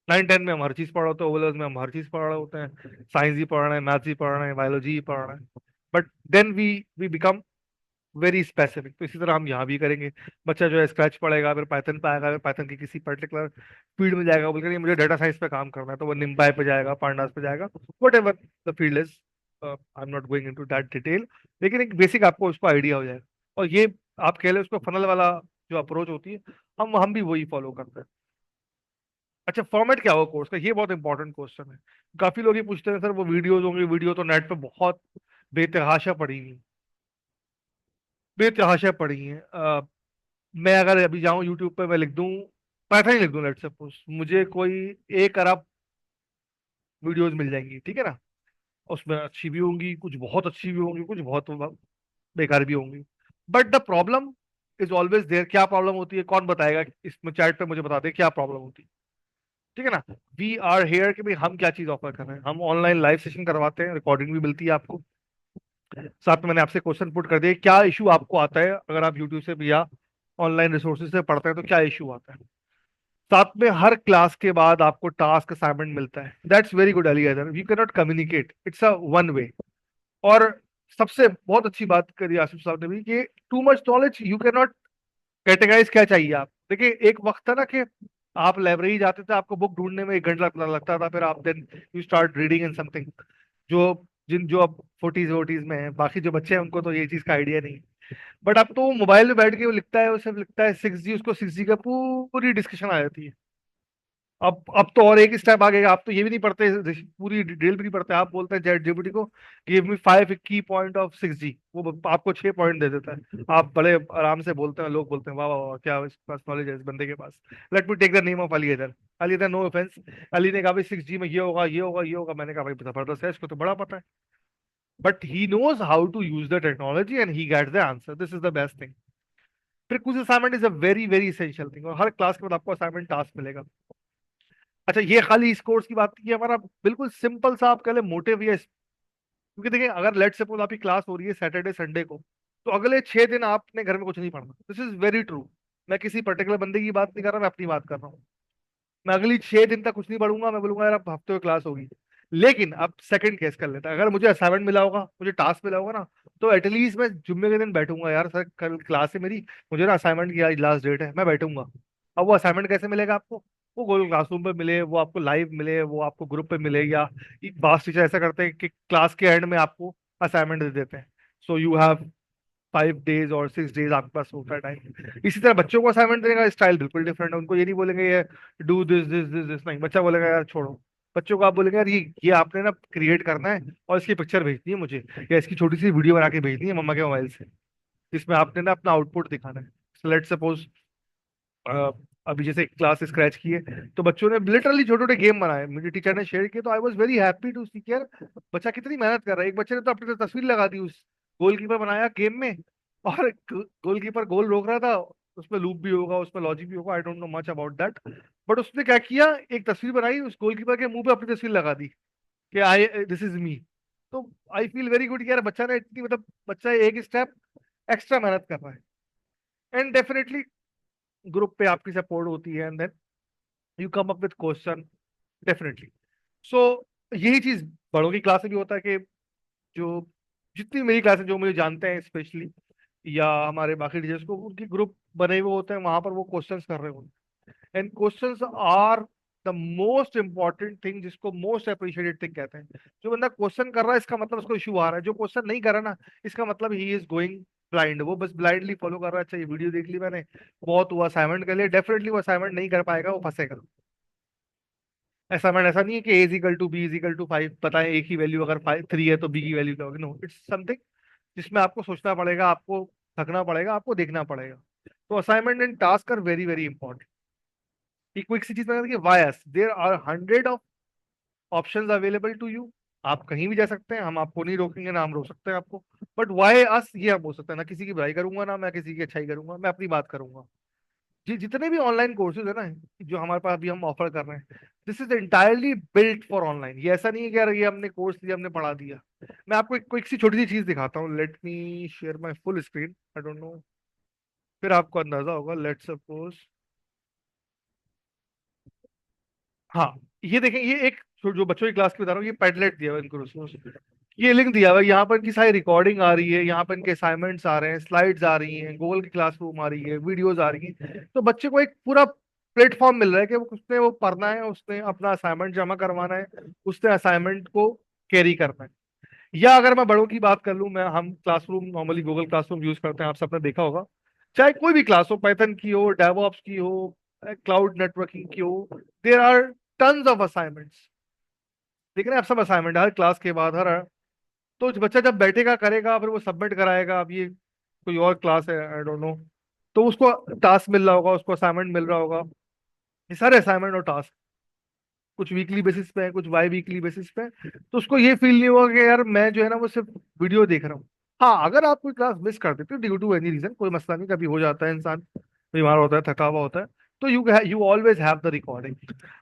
9 10 में हम हर चीज पढ़ रहे होते हैं, ओवरऑल में हम हर चीज पढ़ रहे होते हैं, साइंस भी पढ़ रहे हैं, मैथ्स भी पढ़ रहे हैं, बायोलॉजी भी पढ़ रहे हैं। But then we become very specific. तो इसी तरह हम यहाँ भी करेंगे। बच्चा जो है स्क्रैच पढ़ेगा, फिर पाइथन पे आएगा, फिर पाइथन की किसी पर्टिकुलर फील्ड में जाएगा, बोलकर नहीं मुझे डाटा साइंस पे काम करना है, तो वो निम्बाई पे जाएगा, पांडास पे जाएगा, what ever the field is. I am not going into that detail, लेकिन एक बेसिक आपको उसको आइडिया हो जाएगा। और ये आप कह ले उसको फनल वाला जो अप्रोच होती है, हम भी वही फॉलो करते हैं। अच्छा, फॉर्मेट क्या होगा कोर्स का, ये बहुत इंपॉर्टेंट क्वेश्चन है। काफी लोग ये पूछते हैं सर वो वीडियोज होंगे, वीडियो तो नेट पे बहुत बेतहाशा पड़ी हुई, बेतहाशा पड़ी हैं। मैं अगर अभी जाऊं यूट्यूब पे, मैं लिख दूं पाइथन ही लिख दूं, लेट्स सपोज, मुझे कोई 1 अरब वीडियोस मिल जाएंगी, ठीक है ना। उसमें अच्छी भी होंगी, कुछ बहुत अच्छी भी होंगी, कुछ बहुत बेकार भी होंगी। But the problem is always there. क्या प्रॉब्लम होती है, कौन बताएगा? इसमें चैट पे मुझे बता दे क्या प्रॉब्लम होती है। ठीक है ना। वी आर हेयर कि भाई हम क्या चीज ऑफर कर रहे हैं। हम ऑनलाइन लाइव सेशन करवाते हैं, रिकॉर्डिंग भी मिलती है आपको। साथ में मैंने आपसे क्वेश्चन पुट कर दिया, क्या इशू आपको आता है अगर आप यूट्यूब से भी या ऑनलाइन रिसोर्सेज से पढ़ते हैं, तो क्या इशू आता है। साथ में हर क्लास के बाद आपको टास्क असाइनमेंट मिलता है। That's very good Ali other, you can not communicate, it's a one way. और सबसे बहुत अच्छी बात करी आसिफ साहब ने भी, कि too much knowledge you can not categorize. क्या चाहिए आप देखिए, एक वक्त था ना कि आप लाइब्रेरी जाते थे, आपको बुक ढूंढने में 1 घंटा लगता था, फिर आप then you start reading in something. जो अब फोर्टीज वोटीज में है, बाकी जो बच्चे हैं उनको तो ये चीज का आइडिया नहीं। बट अब तो वो मोबाइल में बैठ के वो लिखता है, वो सिर्फ लिखता है 6G, उसको 6G का पूरी डिस्कशन आ जाती है। अब तो और एक स्टेप आ गया, आप तो ये भी नहीं पढ़ते, पूरी डिटेल भी नहीं पढ़ते, आप बोलते हैं चैट जीपीटी को गिव मी 5 की पॉइंट ऑफ 6G, वो आपको 6 पॉइंट दे देता है। आप बड़े आराम से बोलते हैं, लोग बोलते हैं वाह वाह वाह, क्या इसके पास नॉलेज है इस बंदे के पास। Let me take the name of Ali इधर। अली इधर, नो ऑफेंस, अली ने कहा भाई 6G में ये होगा ये होगा ये होगा, मैंने कहा भाई जबरदस्त है, इसको तो बड़ा पता है। But he knows how to use the technology and he gets the answer, this is the best thing. फिर कुछ assignment is a very very essential thing, और हर क्लास के बाद आपको असाइनमेंट टास्क मिलेगा। अच्छा, ये खाली इस कोर्स की बात नहीं है, हमारा बिल्कुल सिंपल सा आप कह ले मोटिव ये, क्योंकि देखिए अगर लेट सपोज आपकी क्लास हो रही है सैटरडे संडे को, तो अगले 6 दिन आपने घर में कुछ नहीं पढ़ना, दिस इज वेरी ट्रू। मैं किसी पर्टिकुलर बंदे की बात नहीं कर रहा, मैं अपनी बात कर रहा हूँ। मैं अगली 6 दिन तक कुछ नहीं पढ़ूंगा, मैं बोलूंगा यार अब हफ्ते में क्लास होगी। लेकिन अब सेकंड केस कर लेता है, अगर मुझे असाइनमेंट मिला होगा, मुझे टास्क मिला होगा ना, तो एटलीस्ट मैं जुम्मे के दिन बैठूंगा, यार सर कल क्लास है मेरी, मुझे ना असाइनमेंट की आज लास्ट डेट है, मैं बैठूंगा। अब वो असाइनमेंट कैसे मिलेगा आपको? वो गूगल क्लासरूम पे मिले, वो आपको लाइव मिले, वो आपको ग्रुप पे मिले, या एक बास टीचर ऐसा करते हैं कि क्लास के एंड में आपको असाइनमेंट दे देते हैं। सो यू हैव 5 डेज और 6 डेज आपके पास होता है टाइम। इसी तरह बच्चों को असाइनमेंट देने का स्टाइल बिल्कुल डिफरेंट है, उनको ये नहीं बोलेंगे ये do this this this this, नहीं, बच्चा बोलेगा यार छोड़ो। बच्चों को आप बोलेंगे यार ये आपने ना क्रिएट करना है और इसकी पिक्चर भेजनी है मुझे, या इसकी छोटी सी वीडियो बना के भेजनी है मम्मा के मोबाइल से, इसमें आपने ना अपना आउटपुट दिखाना है। लेट सपोज अभी जैसे क्लास स्क्रैच की है, तो बच्चों ने लिटरली छोटे छोटे गेम बनाए, मुझे टीचर ने शेयर किए, तो I was very happy to see यार बच्चा कितनी मेहनत कर रहा है। एक बच्चे ने तो अपनी तस्वीर लगा दी उस गोलकीपर बनाया गेम में, और गोलकीपर गोल रोक रहा था, उसमें लूप भी होगा, उसमें लॉजिक भी होगा, आई don't no much about that. But उसने क्या किया, एक तस्वीर बनाई, उस गोलकीपर के मुंह पे अपनी तस्वीर लगा दी कि आई दिस इज मी। तो आई फील वेरी गुड यार, बच्चा ने इतनी, मतलब बच्चा एक स्टेप एक्स्ट्रा मेहनत कर रहा है। एंड डेफिनेटली ग्रुप पे आपकी सपोर्ट होती है, and then you come up with question, definitely. So यही चीज बड़ों की क्लास में भी होता है कि जो जितनी मेरी क्लास है, जो मुझे जानते हैं स्पेशली, या हमारे बाकी टीचर्स को, उनके ग्रुप बने हुए होते हैं, वहां पर वो क्वेश्चंस कर रहे होते हैं। And questions are the most important thing, जिसको मोस्ट अप्रिशिएटेड थिंग कहते हैं। जो बंदा क्वेश्चन कर रहा है, इसका मतलब उसको इशू आ रहा है। जो क्वेश्चन नहीं कर रहा ना, इसका मतलब ही इज गोइंग ब्लाइंड, वो बस ब्लाइंडली फॉलो कर रहा है, अच्छा ये वीडियो देख ली मैंने, बहुत हुआ, असाइनमेंट कर लिया, डेफिनेटली वो असाइनमेंट नहीं कर पाएगा, वो फंसेगा। असाइनमेंट ऐसा नहीं है कि A is equal to B is equal to 5 बताएं, एक ही वैल्यू अगर 3 है तो बी की वैल्यू क्या होगी, नो, इट्स समथिंग जिसमें आपको सोचना पड़ेगा, आपको थकना पड़ेगा, आपको देखना पड़ेगा। तो assignment and task are very very important. एक क्विक सी चीज बताइए, why is there are 100 of options available to you. आप कहीं भी जा सकते हैं, हम आपको नहीं रोकेंगे, ना हम रोक सकते हैं आपको। बट वाई अस, ये आप बोल सकते हैं, ना किसी की बुराई करूंगा, ना मैं किसी की अच्छाई करूंगा, मैं अपनी बात करूंगा। जी, जितने भी ऑनलाइन कोर्सेज है ना, जो हमारे पास अभी हम ऑफर कर रहे हैं, this is entirely built for online. ये ऐसा नहीं है कि यार ये हमने कोर्स लिया, हमने पढ़ा दिया। मैं आपको एक क्विक सी छोटी सी चीज दिखाता हूँ, late me share my full screen, I don't no, फिर आपको अंदाजा होगा। लेट सपोज, हाँ, ये देखें, ये एक जो बच्चों की क्लास की बता रहा हूँ, ये पेडलेट दिया हुआ है इनको उसमें, ये लिंक दिया हुआ है, यहाँ पर इनकी सारी रिकॉर्डिंग आ रही है, यहाँ पर इनके असाइनमेंट्स आ रहे हैं, स्लाइड्स आ रही हैं, गूगल की क्लासरूम आ रही है, वीडियोज आ रही हैं। तो बच्चे को एक पूरा प्लेटफॉर्म मिल रहा है कि उसने वो पढ़ना है, उसने अपना असाइनमेंट जमा करवाना है, उसने असाइनमेंट को कैरी करना है। या अगर मैं बड़ों की बात कर लूँ, मैं हम classroom normally Google classroom use करते हैं, आप सबने देखा होगा, चाहे कोई भी क्लास हो, पाइथन की हो, डेवऑप्स की हो, क्लाउड नेटवर्किंग की हो, there are tons of assignments. देख रहे हैं आप, सब असाइनमेंट हर क्लास के बाद, हर, तो बच्चा जब बैठेगा करेगा, फिर वो सबमिट कराएगा। अब ये कोई और क्लास है, आई डोंट नो, तो उसको टास्क मिल रहा होगा, उसको असाइनमेंट मिल रहा होगा। ये सारे असाइनमेंट और टास्क कुछ वीकली बेसिस पे है, कुछ बाई वीकली बेसिस पे है। तो उसको ये फील नहीं होगा कि यार मैं जो है ना वो सिर्फ वीडियो देख रहा हूँ। हाँ, अगर आप कोई क्लास मिस कर देते हो ड्यू टू एनी रीजन, कोई मसला नहीं, कभी हो जाता है, इंसान बीमार होता है, थका हुआ होता है, तो you always have the recording.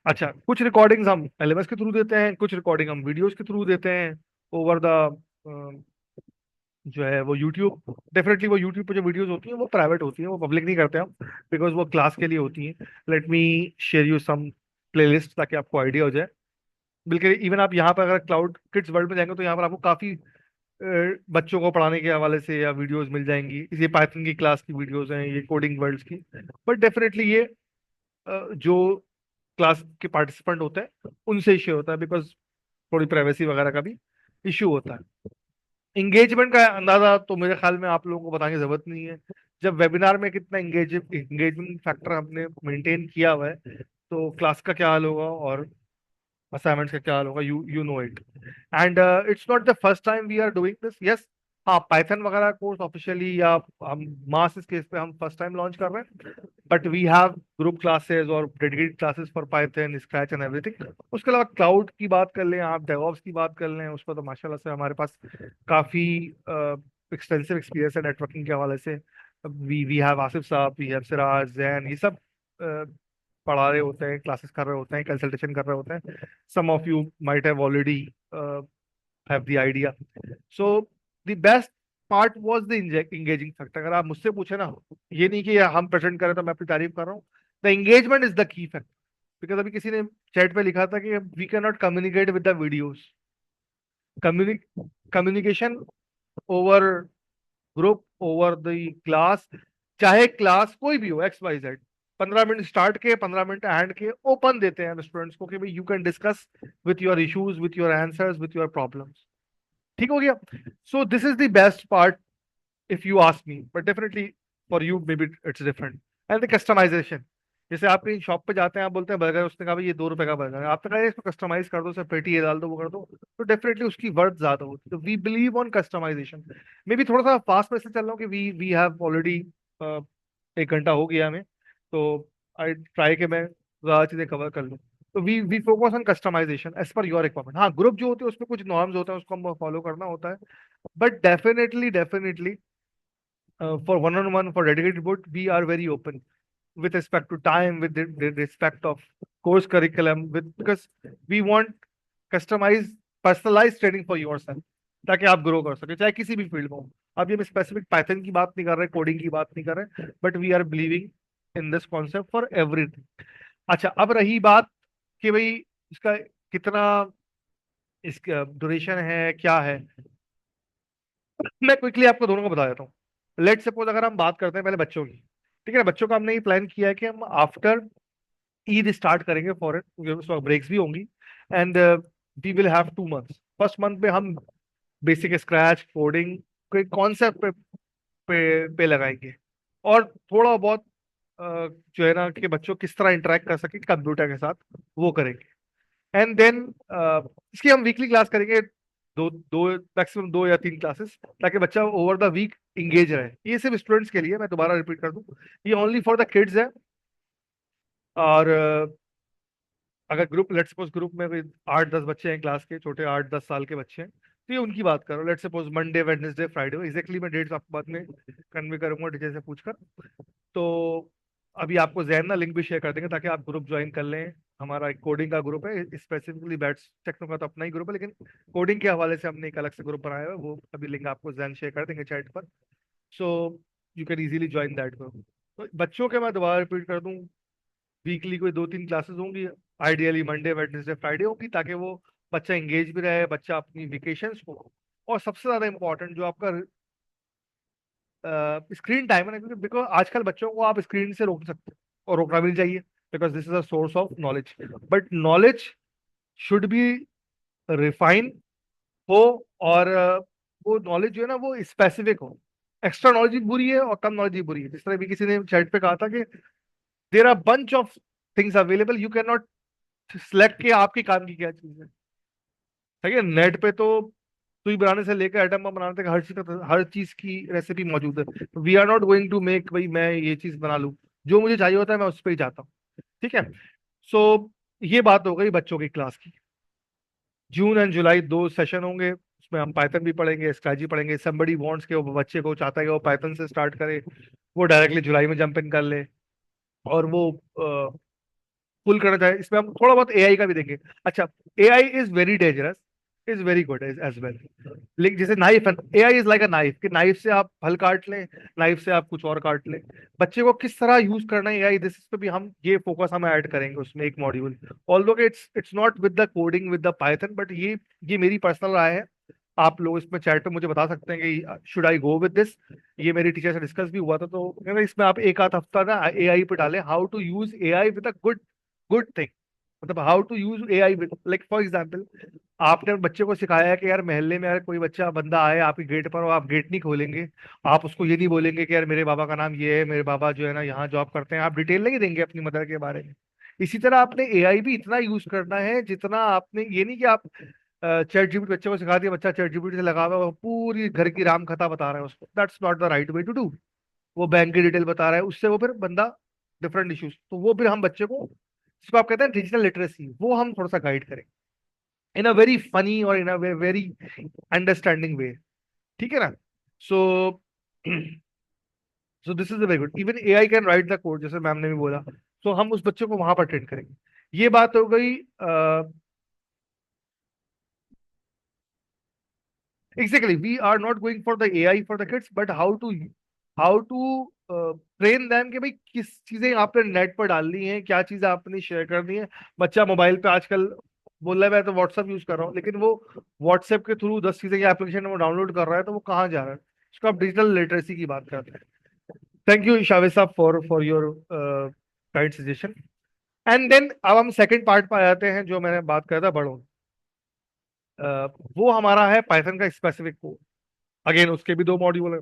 अच्छा, कुछ रिकॉर्डिंग्स हम एलएमएस के थ्रू देते हैं, कुछ रिकॉर्डिंग हम वीडियोस के थ्रू देते हैं ओवर द जो है वो यूट्यूब। डेफिनेटली वो यूट्यूब पे जो वीडियोस होती हैं वो प्राइवेट होती हैं, वो पब्लिक नहीं करते हम, बिकॉज वो क्लास के लिए होती हैं। Let me share you some playlist, ताकि आपको आइडिया हो जाए। बिल्कुल, इवन आप यहाँ पर अगर क्लाउड किड्स वर्ल्ड में जाएंगे, तो यहाँ पर आपको काफी बच्चों को पढ़ाने के हवाले से या वीडियोस मिल जाएंगी। ये पाइथन की क्लास की वीडियोस हैं, ये कोडिंग वर्ल्ड्स की। बट डेफिनेटली ये जो क्लास के पार्टिसिपेंट होते हैं उनसे इश्यू होता है, बिकॉज थोड़ी प्राइवेसी वगैरह का भी इश्यू होता है। इंगेजमेंट का अंदाजा तो मेरे ख्याल में आप लोगों को बताने की जरूरत नहीं है। जब वेबिनार में कितना एंगेजमेंट फैक्टर हमने मेंटेन किया हुआ है, तो क्लास का क्या हाल होगा और असाइनमेंट्स का क्या हाल होगा, you know it. And it's not the first time we are doing this, yes. हाँ, पाइथन वगैरह कोर्स ऑफिशियली या हम मास इस केस पे हम फर्स्ट टाइम लॉन्च कर रहे हैं, but we have group classes और dedicated classes for Python, Scratch and everything. उसके अलावा क्लाउड की बात कर लें, आप डेवऑप्स की बात कर लें, उस पर तो माशाल्लाह से हमारे पास काफ़ी एक्सटेंसिव एक्सपीरियंस है नेटवर्किंग के हवाले से। वी हैव आसिफ साहब, वी हैव सिराज, जैन, ये सब पढ़ा रहे होते हैं, क्लासेस कर रहे होते हैं, कंसल्टेशन कर रहे होते हैं। Some of you might have already have the idea. So the best part was the engaging factor. अगर आप मुझसे पूछे ना, ये नहीं कि हम प्रेजेंट करें तो मैं अपनी तारीफ कर रहा हूँ, the engagement is the key factor. Because अभी किसी ने चैट पे लिखा था कि we can not communicate with the videos. Communication over group, over the class, चाहे क्लास कोई भी हो, XYZ, 15 मिनट स्टार्ट के 15 मिनट एंड के ओपन देते हैं स्टूडेंट्स को कि भाई you can discuss with your issues, with your answers, with your problems. ठीक हो गया। So this is the best part if you ask me, but definitely for you maybe it's different. And the customization, जैसे आप कहीं शॉप पे जाते हैं, आप बोलते हैं बर्गर, उसने कहा भाई ये 2 रुपए का बर्गर है, आपने कहा इसको कस्टमाइज कर दो, सर पेटी ये डाल दो, वो कर दो, तो डेफिनेटली उसकी वर्थ ज्यादा होती है। तो वी बिलीव ऑन कस्टमाइजेशन। मे भी थोड़ा सा फास्ट में से चल रहा हूँ कि वी हैव ऑलरेडी 1 घंटा हो गया हमें, तो आई ट्राई कि मैं ज्यादा चीजें कवर कर लूँ। तो we focus on customization as per your requirement. हाँ, ग्रुप जो होते हैं उसमें कुछ नॉर्म्स होते हैं, उसको हम फॉलो करना होता है, but definitely definitely for one-on-one, for dedicated board, we are very open with respect to time, with the respect of course curriculum, with because we want customized, personalized training for yourself, ताकि आप ग्रो कर सके चाहे किसी भी फील्ड में हो। अब ये हम स्पेसिफिक पाइथन की बात नहीं कर रहे, कोडिंग की बात नहीं कर रहे, but we are believing in this concept for everything. अच्छा, अब रही बात कि भाई इसका कितना, इसका ड्यूरेशन है क्या है, मैं क्विकली आपको दोनों को बता देता हूँ। लेट सपोज अगर हम बात करते हैं पहले बच्चों की, ठीक है ना, बच्चों का हमने ये प्लान किया है कि हम आफ्टर ईद स्टार्ट करेंगे फॉरेन, क्योंकि उस वक्त ब्रेक्स भी होंगी। And we will have 2 months. First month में हम बेसिक स्क्रैच कोडिंग के कॉन्सेप्ट पे लगाएंगे, और थोड़ा बहुत जो है ना कि बच्चों किस तरह इंटरेक्ट कर सके कंप्यूटर के साथ, वो करेंगे। एंड देन इसकी हम वीकली क्लास करेंगे, दो दो मैक्सिमम 2 या 3 क्लासेस, ताकि बच्चा ओवर द वीक इंगेज रहे। ये सिर्फ स्टूडेंट्स के लिए, मैं दोबारा रिपीट कर दूं, ये ओनली फॉर द किड्स है। और अगर ग्रुप, लेट्स सपोज ग्रुप में कोई 8-10 बच्चे हैं, क्लास के छोटे 8-10 साल के बच्चे हैं, तो ये उनकी बात करो। Let's suppose Monday, Wednesday, Friday, exactly मैं डेट्स आपको बाद में कन्वे करूंगा टीचर से पूछकर। तो अभी आपको जैन ना लिंक भी शेयर कर देंगे ताकि आप ग्रुप ज्वाइन कर लें। हमारा एक कोडिंग का ग्रुप है, स्पेसिफिकली बैट्स टेक्नो का तो अपना ही ग्रुप है, लेकिन कोडिंग के हवाले से हमने एक अलग से ग्रुप बनाया है, वो अभी लिंक आपको जैन शेयर कर देंगे चैट पर। So you can easily join that group. तो बच्चों के मैं दोबारा रिपीट कर दूं, वीकली कोई 2-3 क्लासेस होंगी, आइडियली मंडे, वेडनेसडे, फ्राइडे होगी, ताकि वो बच्चा एंगेज भी रहे, बच्चा अपनी वेकेशंस को, और सबसे ज्यादा इंपॉर्टेंट जो आपका स्क्रीन टाइम है ना, क्योंकि बिकॉज आजकल बच्चों को आप स्क्रीन से रोक सकते हो, और रोकना भी नहीं चाहिए, because this is a source of knowledge, but knowledge should be refine हो, और वो नॉलेज जो है ना वो स्पेसिफिक हो। एक्स्ट्रा नॉलेज भी बुरी है और कम नॉलेज भी बुरी है। जिस तरह भी किसी ने चैट पे कहा था कि there are bunch of things available, you can not select के आपके काम की क्या चीज है। ठीक है, नेट पे तो सुई बनाने से लेकर आइटम बम बनाने तक हर चीज की रेसिपी मौजूद है। We are not going to make भाई मैं ये चीज बना लूं, जो मुझे चाहिए होता है मैं उस पर ही जाता हूँ। ठीक है। सो ये बात हो गई बच्चों की क्लास की। जून एंड जुलाई 2 सेशन होंगे, उसमें हम पाइथन भी पढ़ेंगे, स्ट्रैटेजी पढ़ेंगे। समबडी वांट्स के वो बच्चे को चाहता है कि वो पाइथन से स्टार्ट करे, वो डायरेक्टली जुलाई में जंप इन कर ले, और वो फुल करना चाहे, इसमें हम थोड़ा बहुत एआई का भी देंगे। अच्छा, AI is very dangerous, is very good as well. लेकिन जैसे नाइफ है, AI is like a knife, कि नाइफ से आप फल काट लें, नाइफ से आप कुछ और काट लें। बच्चे को किस तरह यूज करना है एआई, दिस पे भी हम ये फोकस हम ऐड करेंगे उसमें एक module. Although it's not with the coding with the Python, but ये मेरी पर्सनल राय है। आप लोग इसमें चैट पे मुझे बता सकते हैं कि should I go with this. ये मेरी टीचर से डिस्कस भी हुआ था, तो कहना इसमें आप एक आध हफ्ता ना एआई पे डालें, how to use AI with a good good thing. मतलब how to use AI with, like for example, आपने बच्चे को सिखाया है कि यार मोहल्ले में अगर कोई बच्चा बंदा आए आपके गेट पर, और आप गेट नहीं खोलेंगे, आप उसको ये नहीं बोलेंगे कि यार मेरे बाबा का नाम ये है, मेरे बाबा जो है ना यहाँ जॉब करते हैं, आप डिटेल नहीं देंगे अपनी मदर के बारे में, इसी तरह आपने एआई भी इतना यूज करना है जितना आपने, ये नहीं कि आप चैट जीपीटी बच्चे को सिखा दिया, बच्चा चैट जीपीटी से लगा हुआ है, वो पूरी घर की राम कथा बता रहा है उसको, that's not the right way to do. वो बैंक की डिटेल बता रहा है, उससे वो फिर बंदा डिफरेंट इश्यूज, तो वो फिर हम बच्चे को, जिसको आप कहते हैं डिजिटल लिटरेसी, वो हम थोड़ा सा गाइड करें इन अ वेरी फनी और इन अ वेरी अंडरस्टैंडिंग वे। ठीक है ना? So so this is very good, even AI can write the code, जैसे मैम ने भी बोला। तो हम उस बच्चे को वहां पर ट्रेन करेंगे। ये बात हो गई। Exactly, we are not going for the AI for the kids, but how to train them कि भाई किस चीजें आपने नेट पर डालनी है, क्या चीजें आपने शेयर करनी है। बच्चा मोबाइल पे आजकल बोल रहा है मैं तो व्हाट्सएप यूज कर रहा हूँ, लेकिन वो व्हाट्सएप के थ्रू 10 चीजें या एप्लीकेशन वो डाउनलोड कर रहा है, तो वो कहाँ जा रहा है? इसको आप डिजिटल लिटरेसी की बात करते हैं। थैंक यू शावेद साहब for your kind suggestion. And then अब हम सेकंड पार्ट पर आ जाते हैं, जो मैंने बात करा था बड़ों। वो हमारा है पाइथन का स्पेसिफिक कोड। अगेन उसके भी दो मॉड्यूल है।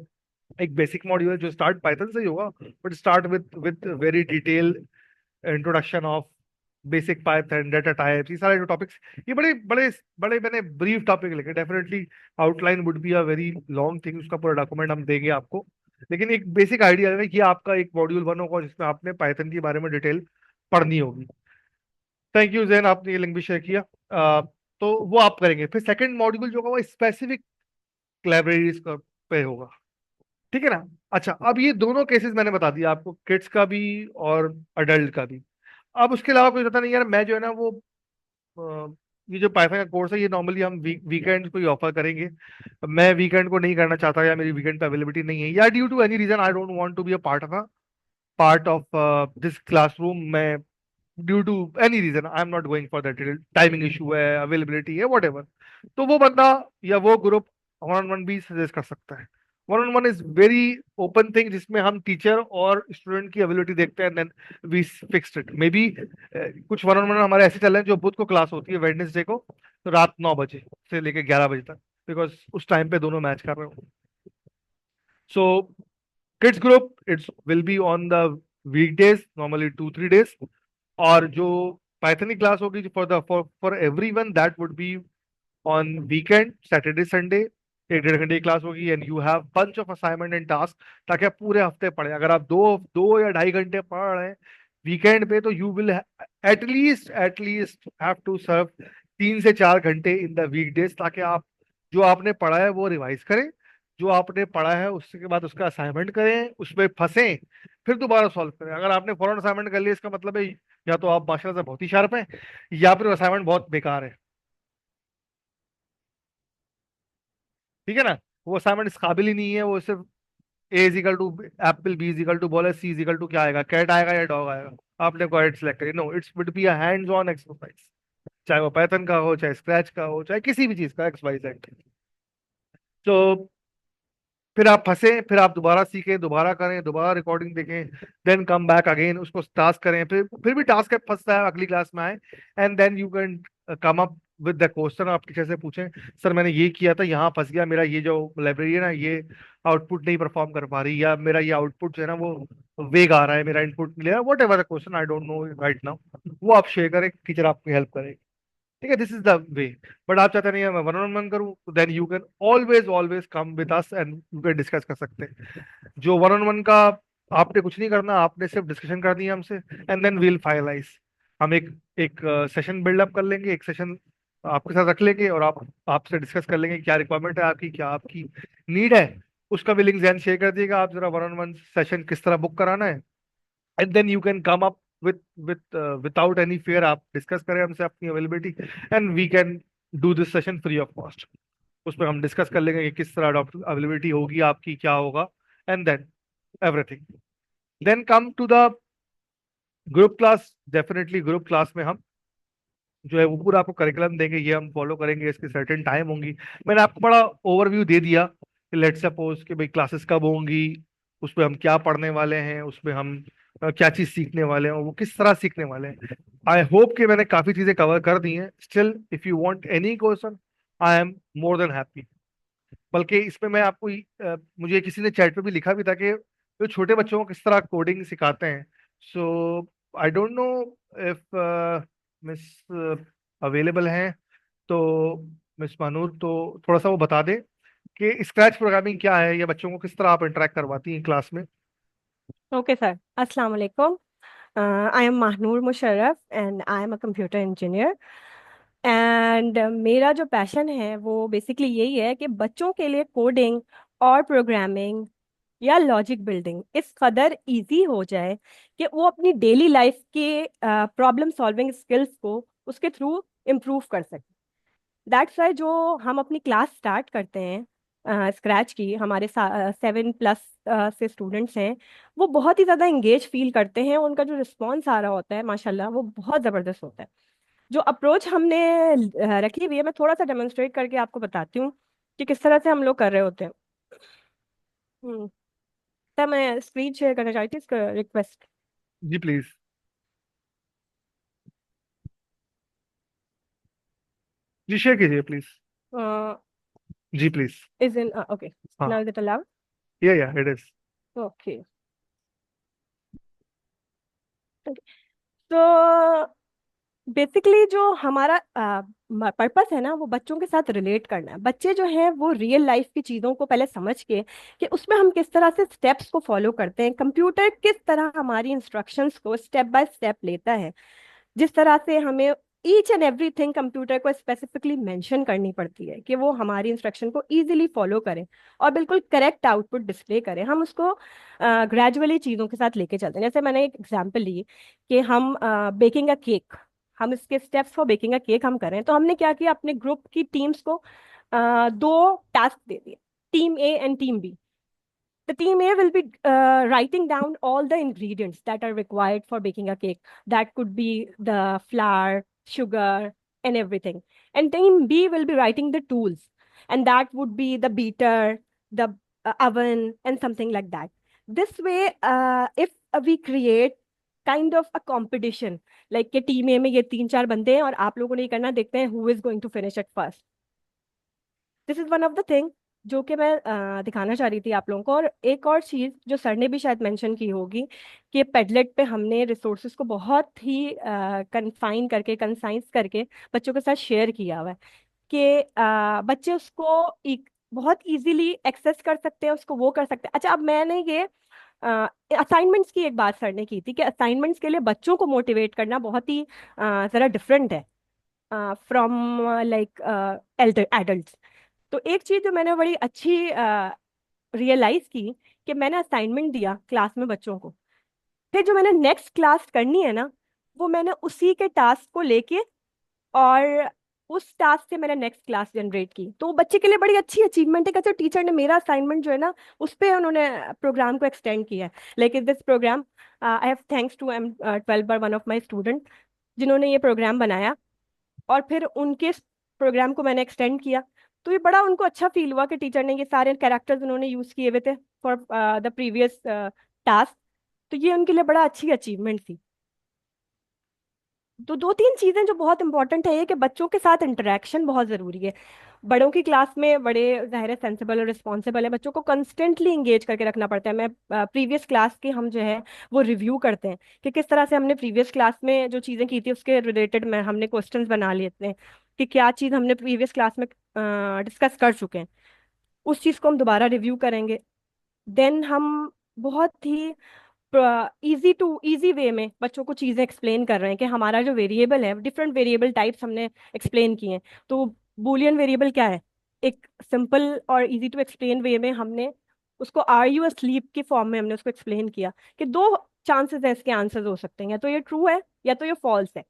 एक बेसिक मॉड्यूल है जो स्टार्ट पाइथन से ही होगा, but start with very detail introduction of basic Python, data types, ये सारे जो टॉपिक्स, ये बड़े बड़े बड़े मैंने ब्रीफ टॉपिक लिखे। Definitely outline would be a very long thing, उसका पूरा डॉक्यूमेंट हम देंगे आपको, लेकिन एक बेसिक आइडिया है कि आपका एक मॉड्यूल वन होगा जिसमें आपने पाइथन के बारे में डिटेल पढ़नी होगी। थैंक यू जैन, आपने ये लिंक भी शेयर किया। तो वो आप करेंगे। फिर सेकंड मॉड्यूल जो होगा वो स्पेसिफिक लाइब्रेरीज पे होगा। ठीक है ना? अच्छा, अब ये दोनों केसेस मैंने बता दिया आपको, किड्स का भी और अडल्ट का भी। अब उसके अलावा कुछ पता नहीं यार, मैं जो है ना वो ये जो पाइथन का कोर्स है ये नॉर्मली हम वीकेंड को ही ऑफर करेंगे। मैं वीकेंड को नहीं करना चाहता, या मेरी वीकेंड पे अवेलेबिलिटी नहीं है, या due to any reason I don't want to be a part of this classroom. मैं due to any reason I am not going for that, timing issue है, अवेलेबिलिटी है, वट एवर, तो वो बंदा या वो ग्रुप वन ऑन वन भी सजेस्ट कर सकता है। One on one is very open thing, जिसमें हम टीचर और स्टूडेंट की एबिलिटी देखते हैं, then we fixed it. May be कुछ वन ऑन वन हमारे ऐसे चल रहे हैं जो बुध को क्लास होती है, वेडनेसडे को, तो रात 9 बजे से लेकर 11 बजे तक, बिकॉज उस टाइम पे दोनों मैच कर रहे हो। So kids group it's will be on the weekdays, normally 2-3 days। और जो पाइथन की क्लास होगी for the for everyone, that would be on weekend, Saturday Sunday. 1-1.5 घंटे की क्लास होगी, and you have bunch of assignment and task, ताकि आप पूरे हफ्ते पढ़े। अगर आप दो दो या 2.5 घंटे पढ़ रहे हैं वीकेंड पे, तो you will at least have to serve 3 से 4 घंटे इन द वीकडेज, ताकि आप जो आपने पढ़ा है वो रिवाइज करें, जो आपने पढ़ा है उसके बाद उसका असाइनमेंट करें, उसमें फंसें, फिर दोबारा सॉल्व करें। अगर आपने फौरन असाइनमेंट कर लिया, इसका मतलब है या तो आप माशाल्लाह से बहुत ही शार्प हैं, या फिर असाइनमेंट बहुत बेकार है। ठीक है ना? वो असाइनमेंट इस काबिल ही नहीं है, वो सिर्फ A is equal to apple, B is equal to ball, C is equal to क्या आएगा, कैट आएगा या डॉग आएगा, आपने क्वाइट सेलेक्ट करी। No, it's would be a hands on exercise, चाहे वो पाइथन का हो, चाहे स्क्रैच का हो, चाहे किसी भी चीज का, एक्स वाई जेड। तो फिर आप फंसे, फिर आप दोबारा सीखें, दोबारा करें, दोबारा रिकॉर्डिंग देखें, देन कम बैक अगेन, उसको टास्क करें, फिर भी टास्क फंसता है, अगली क्लास में आए, and then you can come up with the question. आप टीचर से पूछें, सर मैंने ये किया था, यहाँ फंस गया, मेरा ये जो लाइब्रेरी है ना, ये आउटपुट नहीं परफॉर्म कर पा रही, या मेरा ये आउटपुट जो है ना वो वेग आ रहा है, मेरा इनपुट मिलेगा, what ever the question, I don't no right now, वो आप शेयर करें, टीचर आपकी हेल्प करेगी। ठीक है, this is the way. But आप चाहते नहीं है मैं वन ऑन वन करूँ, then you can always always come with us and you can discuss कर सकते हैं। जो वन ऑन वन का आपने कुछ नहीं करना, आपने सिर्फ डिस्कशन करनी है हमसे, एंड देन वील फाइनलाइज। हम एक एक सेशन बिल्डअप कर लेंगे, एक सेशन आपके साथ रख लेंगे, और आप आपसे डिस्कस कर लेंगे क्या रिक्वायरमेंट है आपकी, क्या आपकी नीड है। उसका भी लिंक जैन शेयर कर दिएगा, आप जरा वन ऑन वन सेशन किस तरह बुक कराना है, and then you can come up with without any fare, आप डिस्कस करें हमसे अपनी availability, and we can do this session free of cost. उसमें हम डिस्कस कर लेंगे कि किस तरह अवेलेबिलिटी होगी आपकी, क्या होगा, and then everything. Then come to the group class. Definitely group class में हम जो है वो पूरा आपको करिकुलम देंगे, ये हम फॉलो करेंगे, इसकी सर्टेन टाइम होंगी। मैंने आपको बड़ा ओवरव्यू दे दिया कि लेट्स सपोज कि भाई क्लासेस कब होंगी, उसमें हम क्या पढ़ने वाले हैं, उसमें हम क्या चीज़ सीखने वाले हैं, और वो किस तरह सीखने वाले हैं। आई होप कि मैंने काफ़ी चीज़ें कवर कर दी हैं। Still if you want any question, I am more than happy. बल्कि इसमें मैं आपको मुझे किसी ने चैट पे भी लिखा भी था कि जो छोटे बच्चों को किस तरह कोडिंग सिखाते हैं। So I don't know if miss available हैं, तो मिस मानूर तो थोड़ा सा वो बता दें कि स्क्रैच प्रोग्रामिंग क्या है, या बच्चों को किस तरह आप इंटरेक्ट करवाती हैं क्लास में। Okay, sir. Assalamu alaikum. I am Mahnoor Musharraf and I am a computer engineer. And मेरा जो पैशन है वो बेसिकली यही है कि बच्चों के लिए कोडिंग और प्रोग्रामिंग या लॉजिक बिल्डिंग इस कदर इजी हो जाए कि वो अपनी डेली लाइफ के प्रॉब्लम सॉल्विंग स्किल्स को उसके थ्रू इम्प्रूव कर सके। दैट्स वाई जो हम अपनी क्लास स्टार्ट करते हैं स्क्रैच की, हमारे 7+ से स्टूडेंट्स हैं, वो बहुत ही ज़्यादा इंगेज फील करते हैं। उनका जो रिस्पॉन्स आ रहा होता है माशाल्लाह वो बहुत ज़बरदस्त होता है। जो अप्रोच हमने रखी हुई है, मैं थोड़ा सा डेमोन्स्ट्रेट करके आपको बताती हूँ कि किस तरह से हम लोग कर रहे होते हैं। हम्म सर, मैं स्क्रीन शेयर करना चाहती हूँ, रिक्वेस्ट। जी प्लीज। जी शेयर कीजिए प्लीज। जी please. Is in okay, now हाँ। Is it allowed? या इट इज। ओके, तो बेसिकली जो हमारा पर्पस है ना, वो बच्चों के साथ रिलेट करना है। बच्चे जो हैं वो रियल लाइफ की चीज़ों को पहले समझ के कि उसमें हम किस तरह से स्टेप्स को फॉलो करते हैं, कंप्यूटर किस तरह हमारी इंस्ट्रक्शंस को स्टेप बाय स्टेप लेता है, जिस तरह से हमें ईच एंड एवरीथिंग कंप्यूटर को स्पेसिफिकली मेंशन करनी पड़ती है कि वो हमारी इंस्ट्रक्शन को इजीली फॉलो करें और बिल्कुल करेक्ट आउटपुट डिस्प्ले करें। हम उसको ग्रेजुअली चीज़ों के साथ लेके चलते हैं। जैसे मैंने एक एग्जांपल ली कि हम बेकिंग अ केक, हम इसके steps for baking a cake हम करें, तो हमने क्या किया, अपने ग्रुप की टीम्स को दो टास्क दे दिए, team A and team B. The team A will be writing down all the ingredients that are required for baking a cake. That could be the flour, sugar, and everything. And team B will be writing the tools, and that would be the beater, the oven, and something like that. This way, if we create kind of a competition, like कि टीम ए में ये 3-4 बंदे हैं और आप लोगों ने ये करना, देखते हैं who is going to finish it first. This is one of the thing जो कि मैं दिखाना चाह रही थी आप लोगों को। और एक और चीज़ जो सर ने भी शायद मेंशन की होगी कि पेडलेट पे हमने रिसोर्सेज को बहुत ही कन्फाइन करके, कंसाइज करके बच्चों के साथ शेयर किया हुआ है कि बच्चे उसको बहुत इजीली एक्सेस कर सकते हैं, उसको वो कर सकते हैं। अच्छा, अब मैंने ये असाइनमेंट्स की एक बात सर ने की थी कि असाइनमेंट्स के लिए बच्चों को मोटिवेट करना बहुत ही ज़रा डिफरेंट है फ्रॉम लाइक एल्डर एडल्ट। तो एक चीज जो मैंने बड़ी अच्छी रियलाइज की कि मैंने असाइनमेंट दिया क्लास में बच्चों को, फिर जो मैंने नेक्स्ट क्लास करनी है ना, वो मैंने उसी के टास्क को लेके और उस टास्क से मैंने नेक्स्ट क्लास जनरेट की। तो वो बच्चे के लिए बड़ी अच्छी अचीवमेंट है कि अच्छा टीचर ने मेरा असाइनमेंट जो है ना उस पे उन्होंने प्रोग्राम को एक्सटेंड किया है। Like this program, I have thanks to M12 by one of my student जिन्होंने ये प्रोग्राम बनाया, और फिर उनके प्रोग्राम को मैंने एक्सटेंड किया। तो ये बड़ा उनको अच्छा फील हुआ कि टीचर ने ये सारे कैरेक्टर्स उन्होंने यूज किए हुए थे फॉर द प्रीवियस टास्क। तो ये उनके लिए बड़ा अच्छी अचीवमेंट थी। तो 2-3 चीजें जो बहुत इंपॉर्टेंट है ये कि बच्चों के साथ इंटरेक्शन बहुत जरूरी है। बड़ों की क्लास में बड़े ज़ाहिर है सेंसिबल और रिस्पॉन्सिबल है, बच्चों को कंस्टेंटली इंगेज करके रखना पड़ता है। मैं प्रीवियस क्लास के हम जो है वो रिव्यू करते हैं कि किस तरह से हमने प्रीवियस क्लास में जो चीज़ें की थी उसके रिलेटेड में हमने क्वेश्चंस बना लेते हैं कि क्या चीज़ हमने प्रीवियस क्लास में डिस्कस कर चुके हैं, उस चीज़ को हम दोबारा रिव्यू करेंगे। देन हम बहुत ही इजी टू इजी वे में बच्चों को चीजें एक्सप्लेन कर रहे हैं कि हमारा जो वेरिएबल है, डिफरेंट वेरिएबल टाइप्स हमने एक्सप्लेन किए हैं। तो बूलियन वेरिएबल क्या है, एक सिंपल और इजी टू एक्सप्लेन वे में हमने उसको आर यू स्लीप के फॉर्म में हमने उसको एक्सप्लेन किया कि दो चांसेस है इसके आंसर्स हो सकते हैं, या तो ये ट्रू है या तो ये फॉल्स है।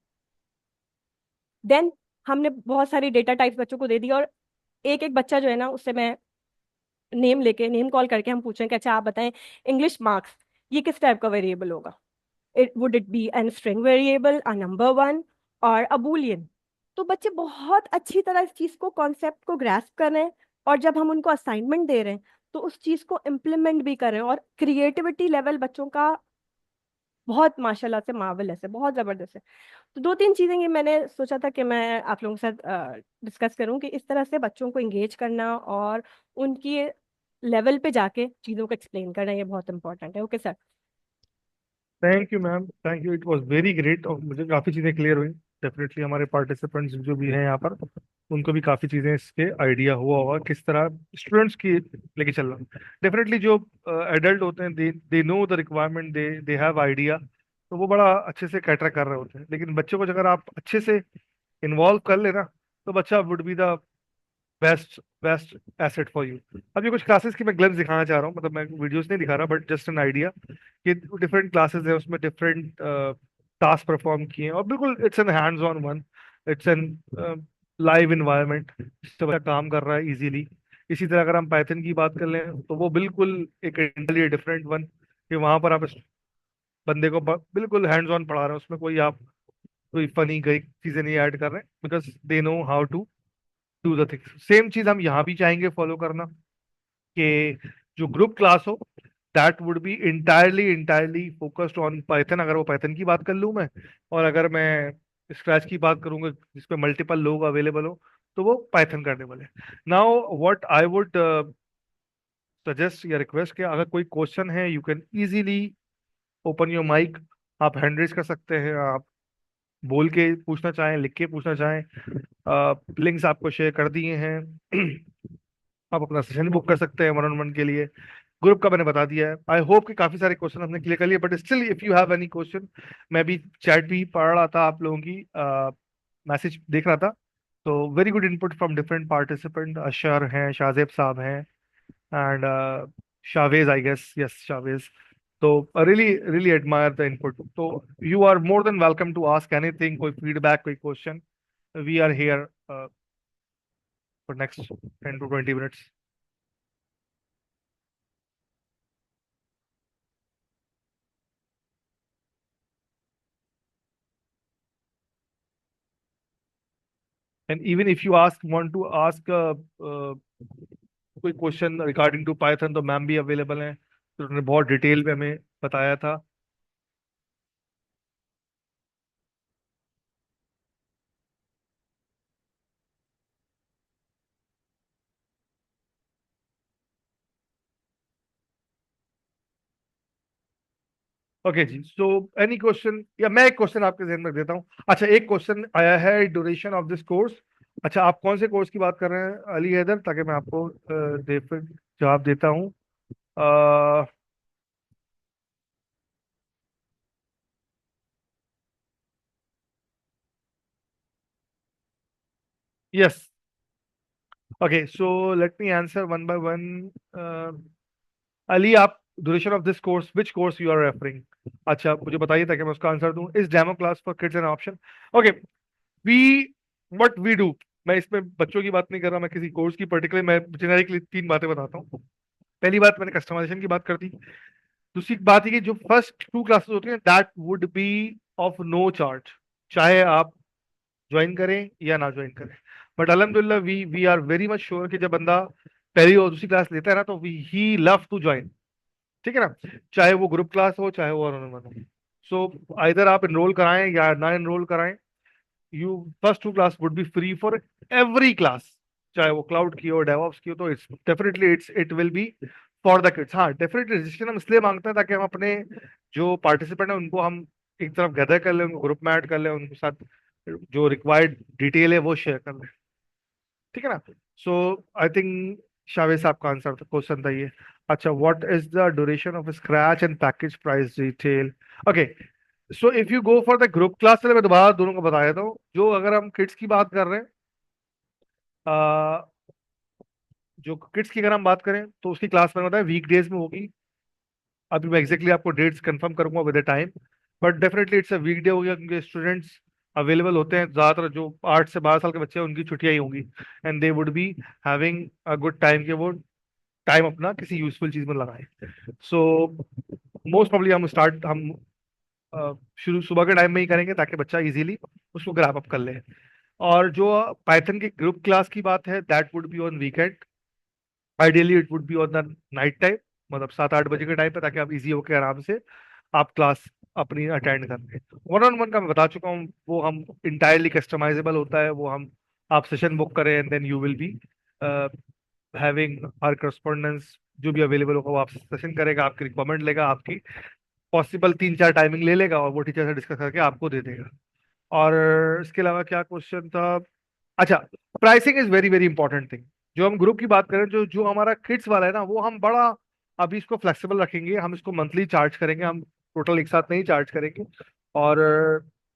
देन हमने बहुत सारी डेटा टाइप्स बच्चों को दे दी, और एक एक बच्चा जो है ना उससे मैं नेम लेके, नेम कॉल करके हम पूछें कि अच्छा आप बताएं इंग्लिश मार्क्स ये किस टाइप का वेरिएबल होगा। Would it be an string variable, a number one, और अ बूलियन। तो बच्चे बहुत अच्छी तरह इस चीज को, कॉन्सेप्ट को ग्रैस्प कर रहे हैं, और जब हम उनको असाइनमेंट दे रहे हैं तो उस चीज को इम्प्लीमेंट भी कर रहे हैं। और क्रिएटिविटी लेवल बच्चों का बहुत माशाल्लाह से मार्वलस है, बहुत जबरदस्त है। तो 2-3 चीजें ये मैंने सोचा था कि मैं आप लोगों के साथ डिस्कस करूं कि इस तरह से बच्चों को एंगेज करना और उनकी लेवल पे जाके चीज़ों को एक्सप्लेन करना ये बहुत इंपॉर्टेंट है। Okay sir. Thank you ma'am, thank you, it was very great और मुझे काफ़ी चीज़ें क्लियर हुई। डेफिनेटली हमारे पार्टिसिपेंट्स जो भी हैं यहाँ पर, उनको भी काफ़ी चीज़ें इसके आइडिया हुआ होगा किस तरह स्टूडेंट्स की लेके चलना। डेफिनेटली जो एडल्ट होते हैं, they know the requirement, they have idea, तो वो बड़ा अच्छे से कैटर कर रहे होते हैं। लेकिन बच्चों को अगर आप अच्छे से इन्वॉल्व कर लेना, तो बच्चा would be the best best asset for you. अभी कुछ क्लासेस की मैं ग्लिम्स दिखाना चाह रहा हूँ, मतलब मैं वीडियोस नहीं दिखा रहा, बट जस्ट एन आइडिया कि डिफरेंट क्लासेस है, उसमें डिफरेंट टास्क परफॉर्म किए हैं, और बिल्कुल it's an hands on one, it's an live environment, तो बच्चा काम कर रहा है इजीली। इसी तरह अगर हम पाइथन की बात कर लें, तो वो बिल्कुल एक इंटरली डिफरेंट वन, कि वहां पर आप इस बंदे को बिल्कुल हैंड्स ऑन पढ़ा रहे हैं, उसमें कोई आप कोई फनी गई चीजें नहीं ऐड कर रहे हैं, because they know how to do the things. Same चीज हम यहाँ भी चाहेंगे फॉलो करना, कि जो ग्रुप क्लास हो, that would be entirely entirely focused on Python, अगर वो पाइथन की बात कर लूँ मैं, और अगर मैं स्क्रैच की बात करूंगा जिसपे मल्टीपल लोग अवेलेबल हो, तो वो पाइथन करने वाले। Now what I would suggest या रिक्वेस्ट, कि अगर कोई क्वेश्चन है, you can easily open your mic, आप हैंड रेज कर सकते हैं, आप बोल के पूछना चाहें, लिख के पूछना चाहें, लिंक्स आपको शेयर कर दिए हैं। आप अपना सेशन बुक कर सकते हैं वन ऑन वन के लिए। ग्रुप का मैंने बता दिया है। आई होप कि काफी सारे क्वेश्चन हमने क्लियर कर लिए, but still if you have any question, मैं भी चैट भी पढ़ रहा था, आप लोगों की मैसेज देख रहा था, तो very good input from different participant, Ashar हैं, शाहजेब साहब हैं, and Shavez, I guess, yes Shavez. तो really really admire the input. तो you are more than welcome to ask anything, कोई फीडबैक, कोई question, we are here for next 10 to 20 minutes. And even if you want to ask कोई क्वेश्चन रिगार्डिंग टू पाइथन, तो मैम भी अवेलेबल हैं, तो उन्होंने बहुत डिटेल में हमें बताया था। ओके जी, सो एनी क्वेश्चन, या मैं एक क्वेश्चन आपके जहन में देता हूँ। अच्छा, एक क्वेश्चन आया है, ड्यूरेशन ऑफ दिस कोर्स। अच्छा, आप कौन से कोर्स की बात कर रहे हैं अली हैदर, ताकि मैं आपको फिर जवाब देता हूँ। Yes, okay, so let me answer one by one. Ali, आप duration of this course, which course you are referring? अच्छा, मुझे बताइए ताकि मैं उसका आंसर दूं। इस demo class for kids an option? Okay, we what we do, मैं इसमें बच्चों की बात नहीं कर रहा, मैं किसी कोर्स की पर्टिकुलर, मैं जेनेरिकली 3 बातें बताता हूँ। पहली बात, मैंने कस्टमाइजेशन की बात कर दी। दूसरी बात है कि जो फर्स्ट 2 क्लासेस होती हैं, that would be of no charge, चाहे आप ज्वाइन करें या ना ज्वाइन करें। बट अलहमदुल्ला we we are very much sure कि जब बंदा पहली और दूसरी क्लास लेता है ना, तो वी ही लव टू ज्वाइन, ठीक है ना, चाहे वो ग्रुप क्लास हो, चाहे वो वन ऑन वन हो। सो आइदर आप इनरोल कराएं या ना इनरोल कराएं, you first 2 class would be free for every class, चाहे वो क्लाउड की हो, डेवऑप्स की हो, तो it's definitely it will be for the kids. हाँ, डेफिनेटली रजिस्ट्रेशन हम इसलिए मांगते हैं ताकि हम अपने जो पार्टिसिपेंट हैं उनको हम एक तरफ गैदर कर लें, उनको ग्रुप में ऐड कर लें, उनके साथ जो रिक्वायर्ड डिटेल है वो शेयर कर लें, ठीक है ना। सो आई थिंक शावेद साहब का आंसर था, क्वेश्चन था ये। अच्छा, what is the duration of scratch and package price detail? Okay, so if you go for the group class, चले मैं दोबारा दोनों को बता देता हूँ। जो अगर हम किड्स की बात कर रहे हैं, अ, जो किड्स की अगर हम बात करें, तो उसकी क्लास मैंने बताया वीक डेज में होगी। अभी मैं एग्जैक्टली आपको डेट्स कंफर्म करूंगा with the time, but definitely it's a week day हो गया, क्योंकि स्टूडेंट्स अवेलेबल होते हैं ज्यादातर, जो 8 से 12 साल के बच्चे हैं उनकी छुट्टियां ही होंगी, and they would be having a good time, के वो टाइम अपना किसी यूजफुल चीज में लगाएं। सो मोस्ट प्रॉब्ली हम शुरू सुबह के टाइम में ही करेंगे, ताकि बच्चा इजीली उसको ग्रैप अप कर ले। और जो पाइथन की ग्रुप क्लास की बात है, that would be on weekend, ideally it would be on the night time, मतलब 7-8 बजे के टाइम पे, ताकि आप इजी होकर आराम से आप क्लास अपनी अटेंड कर लें। वन ऑन वन का मैं बता चुका हूँ, वो हम इंटायरली कस्टमाइजेबल होता है, वो हम आप सेशन बुक करें, and then you will be having हर करस्पॉन्डेंस जो भी अवेलेबल होगा, वो आपसे सेशन करेगा, आपकी रिक्वायरमेंट लेगा, आपकी पॉसिबल 3-4 टाइमिंग ले लेगा और वो टीचर से डिस्कस करके आपको दे देगा। और इसके अलावा क्या क्वेश्चन था? अच्छा, pricing is very very important thing. जो हम ग्रुप की बात करें, जो जो हमारा किड्स वाला है ना, वो हम बड़ा अभी इसको फ्लेक्सिबल रखेंगे। हम इसको मंथली चार्ज करेंगे, हम टोटल एक साथ नहीं चार्ज करेंगे। और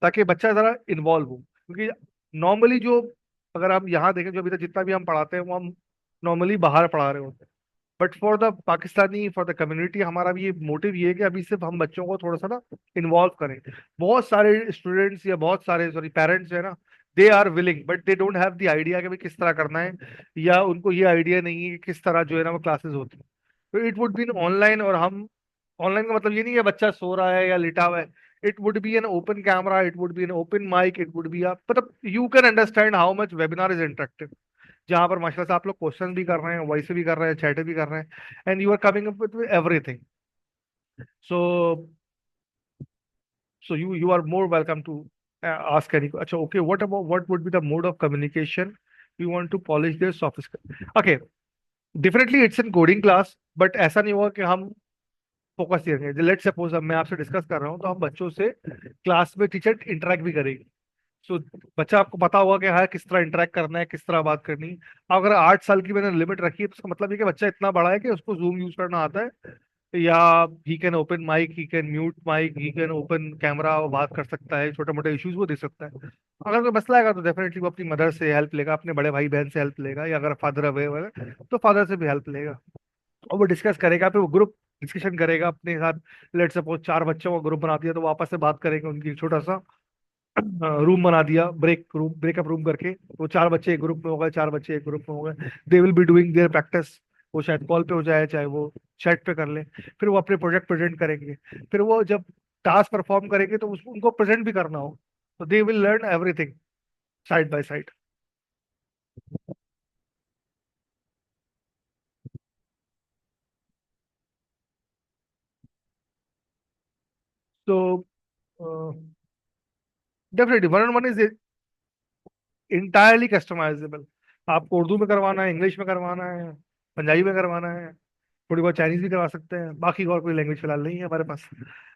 ताकि बच्चा ज़रा इन्वॉल्व हो, क्योंकि नॉर्मली जो, अगर हम यहाँ देखें, जो अभी तक जितना भी हम पढ़ाते हैं वो हम नॉर्मली बाहर पढ़ा रहे होते हैं। But for the Pakistani, for the community, हमारा भी ये मोटिव ये है कि अभी सिर्फ हम बच्चों को थोड़ा सा ना इन्वॉल्व करें। बहुत सारे स्टूडेंट्स या बहुत सारे सॉरी पेरेंट्स है ना, they are willing but they don't have the idea कि भाई किस तरह करना है, या उनको ये आइडिया नहीं है कि किस तरह जो है ना वो क्लासेस होती है। तो इट वुड बी ऑनलाइन, और हम ऑनलाइन का मतलब ये नहीं है बच्चा सो रहा है या लेटा हुआ है। It would be an open camera, it would be an open mic, it would be a, मतलब you can understand how much webinar is interactive, जहां पर माशाल्लाह से आप लोग क्वेश्चन भी कर रहे हैं, वॉइस भी कर रहे हैं, चैट भी कर रहे हैं, and you are coming up with everything. So you are more welcome to ask any. अच्छा, okay, what would be the mode of communication you want to polish their soft skill? Okay, definitely it's in coding class, but ऐसा नहीं होगा कि हम फोकस करेंगे। लेट्स सपोज अब मैं आपसे डिस्कस कर रहा हूँ, तो हम बच्चों से क्लास में टीचर इंटरेक्ट भी करेगी। सो बच्चा, आपको पता होगा कि हाँ किस तरह इंटरेक्ट करना है, किस तरह बात करनी है। अगर 8 साल की मैंने लिमिट रखी है, तो उसका मतलब ये कि बच्चा इतना बड़ा है कि उसको जूम यूज करना आता है, या he can open mic, he can mute mic, he can open camera, वो बात कर सकता है, छोटे मोटे इश्यूज वो दे सकता है। अगर कोई मसला आएगा तो डेफिनेटली वो अपनी मदर से हेल्प लेगा, अपने बड़े भाई बहन से हेल्प लेगा, या अगर फादर अवे है तो फादर से भी हेल्प लेगा, और वो डिस्कस करेगा। फिर वो ग्रुप डिस्कशन करेगा अपने साथ। लेट सपोज 4 बच्चों का ग्रुप बना दिया, तो वो आपस से बात करेंगे, उनकी छोटा सा रूम बना दिया, ब्रेकअप रूम करके, वो 4 बच्चे एक ग्रुप में हो गए, 4 बच्चे एक ग्रुप में हो गए। They will be doing their practice. वो शायद कॉल पे हो जाए, चाहे वो चैट पे कर ले। फिर वो अपने प्रोजेक्ट प्रेजेंट करेंगे। फिर वो जब टास्क परफॉर्म करेंगे, तो उनको प्रेजेंट भी करना हो, तो they will learn everything side by side. तो definitely 1-on-1 is entirely customizable. आपको उर्दू में करवाना है, इंग्लिश में करवाना है, पंजाबी में करवाना है, थोड़ी बहुत चाइनीज भी करवा सकते हैं। बाकी और कोई लैंग्वेज फिलहाल नहीं है हमारे पास,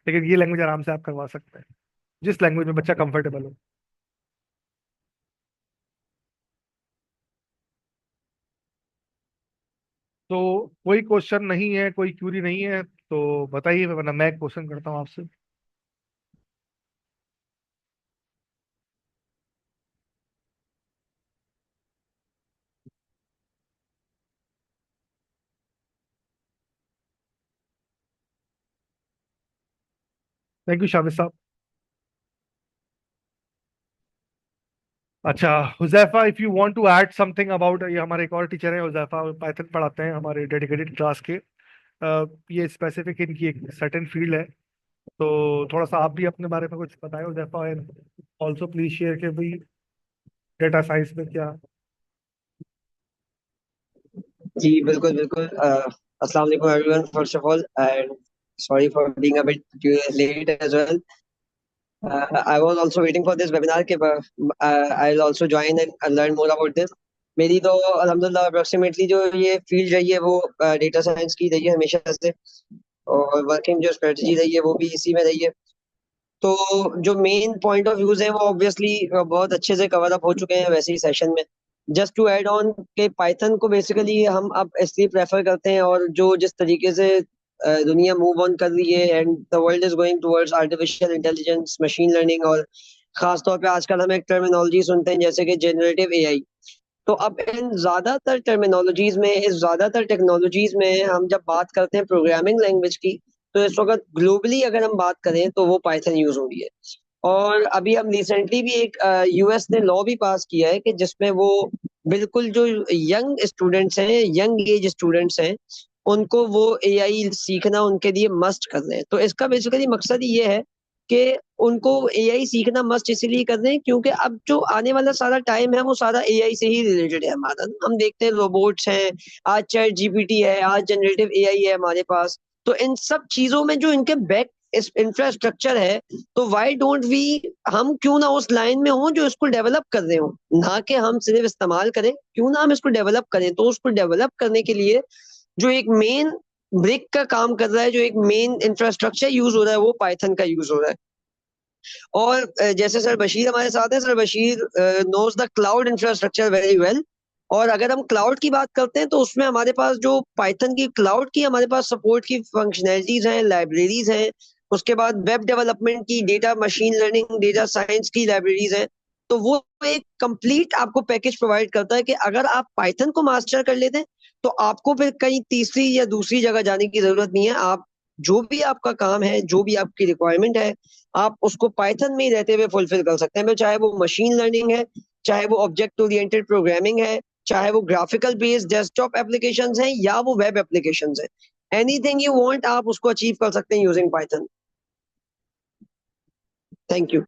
लेकिन ये लैंग्वेज आराम से आप करवा सकते हैं, जिस लैंग्वेज में बच्चा कंफर्टेबल हो। तो कोई क्वेश्चन नहीं है, कोई क्यूरी नहीं है तो बताइए, वरना मैं क्वेश्चन करता हूँ आपसे। थैंक यू शामिद साहब। अच्छा, Huzaifa, if you want to add something about, ये हमारे एक और टीचर है हुजैफा, पाइथन पढ़ाते हैं हमारे डेडिकेटेड क्लास के। ये स्पेसिफिक इनकी एक सर्टेन फील्ड है। तो थोड़ा सा आप भी अपने बारे में कुछ बताएं Huzaifa, and also please share के भाई डेटा साइंस में क्या। जी बिल्कुल बिल्कुल। अस्सलाम वालेकुम everyone first of all, and sorry for being a bit late as well. I was also waiting for this webinar कि I'll also join and learn more about this. मेरी तो अल्हम्दुलिल्लाह अप्रोक्सीमेटली जो ये फील्ड रही है वो डेटा साइंस की रही है हमेशा से, और वर्किंग जो स्ट्रेटजी रही है वो भी इसी में रही है। तो जो मेन पॉइंट ऑफ व्यूज है वो ऑब्वियसली बहुत अच्छे से कवर अप हो चुके हैं वैसे ही सेशन में। जस्ट टू ऐड ऑन के पाइथन को बेसिकली हम अब इसलिए प्रेफर करते हैं, और जो जिस तरीके से दुनिया मूव ऑन कर रही है and the world is going towards artificial intelligence, machine learning, और खास तौर पे आजकल हम एक टर्मिनोलॉजी सुनते हैं जैसे कि जनरेटिव एआई। तो अब इन ज्यादातर टर्मिनोलॉजीज में, इस ज्यादातर टेक्नोलॉजीज में हम जब बात करते हैं प्रोग्रामिंग लैंग्वेज की, तो इस वक्त ग्लोबली अगर हम बात करें तो वो पाइथन यूज हो रही है। और अभी हम रिसेंटली भी एक यूएस ने लॉ भी पास किया है कि जिसमें वो बिल्कुल जो यंग स्टूडेंट्स हैं, यंग एज स्टूडेंट्स हैं, उनको वो एआई सीखना उनके लिए मस्ट कर रहे हैं। तो इसका बेसिकली मकसद ये है कि उनको एआई सीखना मस्ट इसलिए कर रहे हैं क्योंकि अब जो आने वाला सारा टाइम है वो सारा एआई से ही रिलेटेड है हमारा। हम देखते हैं रोबोट्स हैं, आज चैट जीपीटी है, आज जनरेटिव एआई है हमारे पास। तो इन सब चीजों में जो इनके बैक इस इंफ्रास्ट्रक्चर है, तो व्हाई डोंट वी, हम क्यों ना उस लाइन में हो जो इसको डेवलप कर रहे हो, ना कि हम सिर्फ इस्तेमाल करें, क्यों ना हम इसको डेवलप करें। तो उसको डेवलप करने के लिए जो एक मेन ब्रिक का काम कर रहा है, जो एक मेन इंफ्रास्ट्रक्चर यूज हो रहा है वो पाइथन का यूज हो रहा है। और जैसे सर बशीर हमारे साथ है, sir Bashir knows the cloud infrastructure very well. और अगर हम क्लाउड की बात करते हैं तो उसमें हमारे पास जो पाइथन की क्लाउड की हमारे पास सपोर्ट की फंक्शनैलिटीज हैं, लाइब्रेरीज हैं। उसके बाद वेब डेवलपमेंट की, data machine learning, data science की लाइब्रेरीज हैं। तो वो एक कंप्लीट आपको पैकेज प्रोवाइड करता है कि अगर आप पाइथन को मास्टर कर लेते हैं तो आपको फिर कहीं तीसरी या दूसरी जगह जाने की जरूरत नहीं है। आप जो भी आपका काम है, जो भी आपकी रिक्वायरमेंट है, आप उसको पाइथन में ही रहते हुए फुलफिल कर सकते हैं। फिर चाहे वो मशीन लर्निंग है, चाहे वो ऑब्जेक्ट ओरिएंटेड प्रोग्रामिंग है, चाहे वो ग्राफिकल बेस्ड डेस्कटॉप एप्लीकेशंस हैं या वो वेब एप्लीकेशंस हैं, एनीथिंग यू वांट आप उसको अचीव कर सकते हैं using Python. Thank you.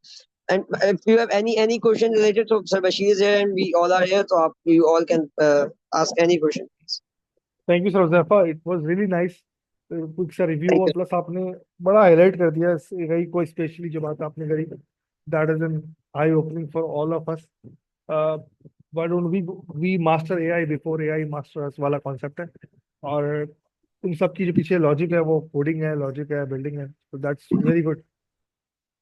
And if you have any question related to Sir Bashir is here and we all are here, so you all can ask any question, please. Thank you sir जैफा, it was really nice quick सा रिव्यू, Thank और you. प्लस आपने बड़ा हाईलाइट कर दिया इस एआई को, स्पेशली जो बात आपने करी, that is an eye opening for all of us. Why don't we master AI before AI master us वाला कॉन्सेप्ट है। और इन सब की जो पीछे लॉजिक है वो कोडिंग है, लॉजिक है, बिल्डिंग है, तो that's very good.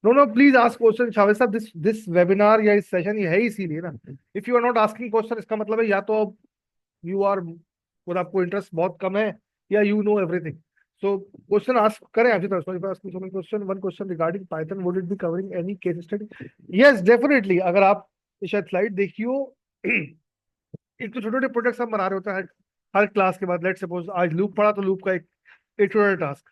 No no, please ask question Shaved साहब, दिस वेबिनार या इस सेशन ये है इसीलिए ना। If you are not asking question, इसका मतलब है या तो यू आर, और आपको इंटरेस्ट बहुत कम है, या you know everything. So question ask करें आपकी तरफ से। Question, one question regarding Python, would it be covering any case study? Yes definitely. अगर आप शायद स्लाइड देखियो, एक तो छोटे छोटे प्रोजेक्ट्स हम बना रहे होते हैं हर क्लास के बाद। लेट सपोज आज लूप पढ़ा तो लूप का एक छोटा टास्क,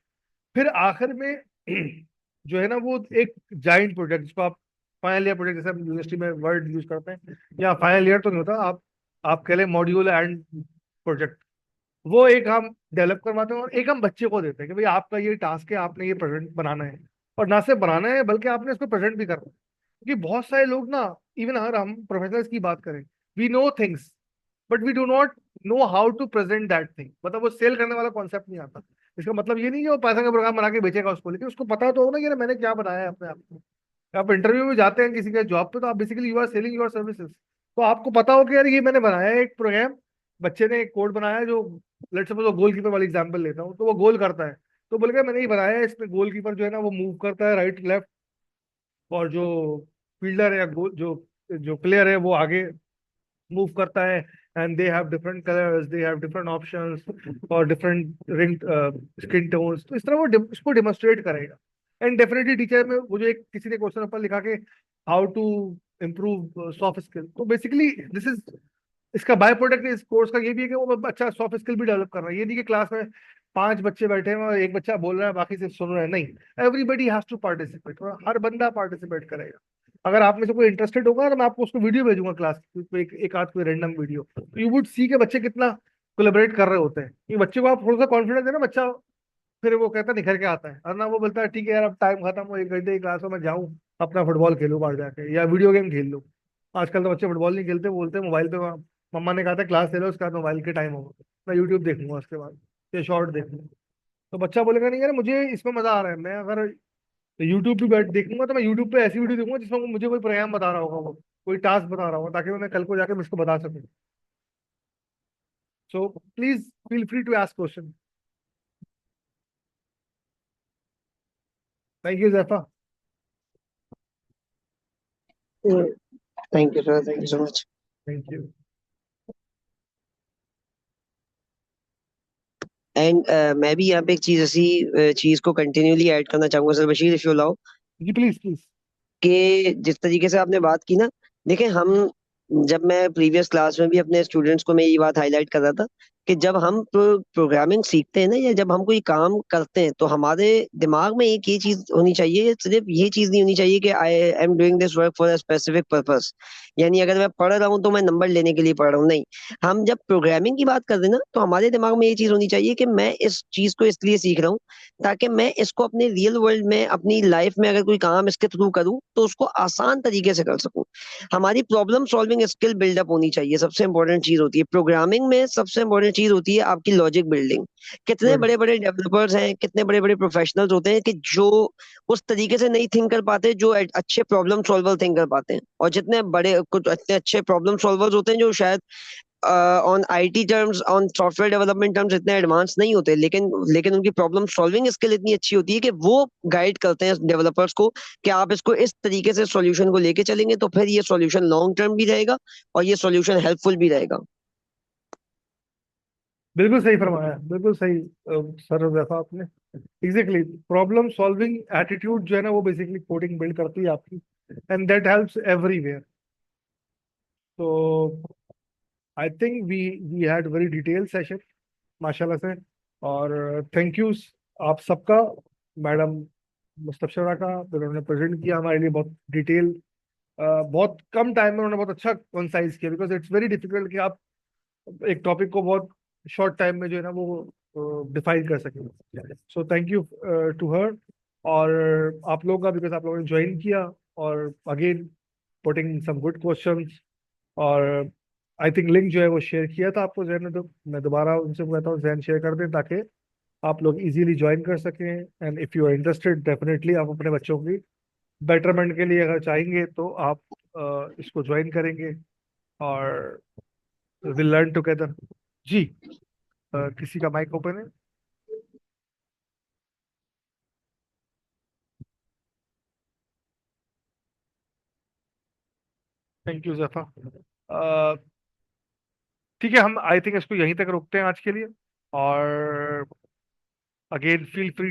फिर आखिर में जो है ना वो एक जाइंट प्रोजेक्ट, जिसको आप फाइनल ईयर प्रोजेक्ट, जैसे हम यूनिवर्सिटी में वर्ड यूज करते हैं, या फाइनल ईयर तो नहीं होता, आप कह लें मॉड्यूल एंड प्रोजेक्ट, वो एक हम डेवलप करवाते हैं और एक हम बच्चे को देते हैं कि भाई आपका ये टास्क है, आपने ये प्रेजेंट बनाना है। और ना सिर्फ बनाना है बल्कि आपने इसको प्रेजेंट भी करना है। क्योंकि बहुत सारे लोग ना, इवन अगर हम प्रोफेशनल्स की बात करें, we know things but we do not know how to present that thing. मतलब वो सेल करने वाला कॉन्सेप्ट नहीं आता। इसका मतलब ये नहीं कि वो पाइथन का प्रोग्राम बना के बेचेगा उसको, लेकिन उसको पता तो हो ना कि मैंने क्या बनाया है अपने आप को। आप इंटरव्यू में जाते हैं किसी के जॉब पे, तो आप basically you are selling your services. तो आपको पता हो कि यार ये मैंने बनाया है एक प्रोग्राम, बच्चे ने एक कोड बनाया है जो, लेट्स सपोज गोल कीपर वाली एग्जांपल लेता हूँ, तो वो गोल करता है, तो बोलेगा मैंने ये बनाया है, इसमें गोल कीपर जो है ना वो मूव करता है राइट लेफ्ट, और जो फील्डर है या गोल जो जो प्लेयर है वो आगे मूव करता है, and they have different colours, they have different options और डिफरेंट रिंग स्किन टोन्स। तो इस तरह वो इसको डेमोन्स्ट्रेट करेगा। एंड डेफिनेटली टीचर में वो जो एक किसी ने क्वेश्चन ऊपर लिखा के how to improve soft skill, तो बेसिकली दिस इज, इसका बाय प्रोडक्ट इस कोर्स का ये भी है कि वो अच्छा सॉफ्ट स्किल भी डेवलप कर रहा है। ये नहीं कि क्लास में 5 बच्चे बैठे हैं और एक बच्चा बोल रहा है बाकी सिर्फ सुन रहे हैं, नहीं, एवरीबडी हैज टू पार्टिसिपेट, हर बंदा पार्टिसिपेट करेगा। अगर आप में से कोई इंटरेस्टेड होगा तो मैं आपको उसको वीडियो भेजूंगा क्लास की, एक आध कोई रैंडम वीडियो, तो यू वुड सी के बच्चे कितना कोलेबरेट कर रहे होते हैं। कि बच्चे को आप थोड़ा सा कॉन्फिडेंस देना, बच्चा फिर वो कहता है निखर के आता है, और ना वो बोलता है ठीक है यार अब टाइम खत्म हो, 1 घंटे की क्लास में मैं जाऊँ अपना फुटबॉल खेलूँ बाहर जाके, या वीडियो गेम खेल लूँ। आजकल तो बच्चे फुटबॉल नहीं खेलते, बोलते हैं मोबाइल पे मम्मा ने कहा था क्लास ले लो, उसके बाद मोबाइल के टाइम होगा, मैं यूट्यूब देखूंगा उसके बाद, ये शॉर्ट देखूंगा। तो बच्चा बोलेगा नहीं यार मुझे इसमें मजा आ रहा है, मैं अगर यूट्यूब पे बैठ देखूंगा तो मैं यूट्यूब पे ऐसी वीडियो देखूंगा जिसमें मुझे कोई प्रोग्राम बता रहा होगा, वो कोई टास्क बता रहा होगा, ताकि मैं कल को जाके मैं उसको बता सकूं। So please feel free to ask question. Thank you जैफा। Thank you, sir. Thank you so much. Thank you. And मैं भी यहाँ पे एक चीज ऐसी चीज को कंटिन्यूली ऐड करना चाहूंगा sir Bashir, if you allow. जी प्लीज प्लीज। कि जिस तरीके से आपने बात की ना, देखिए हम, जब मैं प्रीवियस क्लास में भी अपने स्टूडेंट्स को मैं ये बात हाईलाइट कर रहा था कि जब हम प्रोग्रामिंग सीखते हैं ना, या जब हम कोई काम करते हैं, तो हमारे दिमाग में एक ये चीज होनी चाहिए, सिर्फ ये चीज नहीं होनी चाहिए कि I am doing this work for a specific purpose. यानी अगर मैं पढ़ रहा हूँ तो मैं नंबर लेने के लिए पढ़ रहा हूँ, नहीं। हम जब प्रोग्रामिंग की बात करते हैं ना, तो हमारे दिमाग में ये चीज होनी चाहिए कि मैं इस चीज को इसलिए सीख रहा हूँ ताकि मैं इसको अपने रियल वर्ल्ड में, अपनी लाइफ में अगर कोई काम इसके थ्रू करूँ तो उसको आसान तरीके से कर सकूं। हमारी प्रॉब्लम सॉल्विंग स्किल बिल्डअप होनी चाहिए, सबसे इंपॉर्टेंट चीज होती है प्रोग्रामिंग में। सबसे इंपॉर्टेंट चीज होती है आपकी लॉजिक बिल्डिंग। कितने गुड। बड़े बड़े डेवलपर्स हैं, कितने बड़े बड़े प्रोफेशनल्स होते हैं कि जो उस तरीके से नहीं थिंक कर पाते, जो अच्छे प्रॉब्लम सॉल्वर थिंक कर पाते हैं। और जितने बड़े कुछ इतने अच्छे प्रॉब्लम सॉल्वर्स होते हैं जो शायद on IT terms, on software development terms इतने एडवांस नहीं होते, लेकिन लेकिन उनकी प्रॉब्लम सॉल्विंग स्किल इतनी अच्छी होती है कि वो गाइड करते हैं डेवलपर्स को कि आप इसको इस तरीके से सॉल्यूशन को लेके चलेंगे तो फिर ये सॉल्यूशन लॉन्ग टर्म भी रहेगा और ये सॉल्यूशन हेल्पफुल भी रहेगा। बिल्कुल सही फरमाया, बिल्कुल सही सर वैसा आपने। एग्जैक्टली, प्रॉब्लम सॉल्विंग एटीट्यूड जो है ना वो बेसिकली कोडिंग बिल्ड करती है आपकी, एंड दैट हेल्प्स एवरीवेयर। तो I think we had very detail session माशाल्लाह से। और थैंक यू आप सबका, मैडम मुस्तफशरा का, उन्होंने प्रेजेंट किया हमारे लिए बहुत डिटेल, बहुत कम टाइम में उन्होंने बहुत अच्छा कंसाइज किया, बिकॉज इट्स वेरी डिफिकल्ट कि आप एक टॉपिक को बहुत शॉर्ट टाइम में जो है ना वो डिफाइन कर सकें। So thank you to her, और आप लोगों का, बिकॉज आप लोगों ने ज्वाइन किया, और again putting some good questions. और आई थिंक लिंक जो है वो शेयर किया था आपको जैन ने, तो मैं दोबारा उनसे कहता हूँ जैन शेयर कर दें ताकि आप लोग इजीली ज्वाइन कर सकें। And if you are interested, definitely आप अपने बच्चों की बेटरमेंट के लिए अगर चाहेंगे तो आप इसको ज्वाइन करेंगे, और विल लर्न टुगेदर। जी, किसी का माइक ओपन है? Thank you Jafa. अ, ठीक है, हम आई थिंक इसको यहीं तक रोकते हैं आज के लिए। और अगेन फील फ्री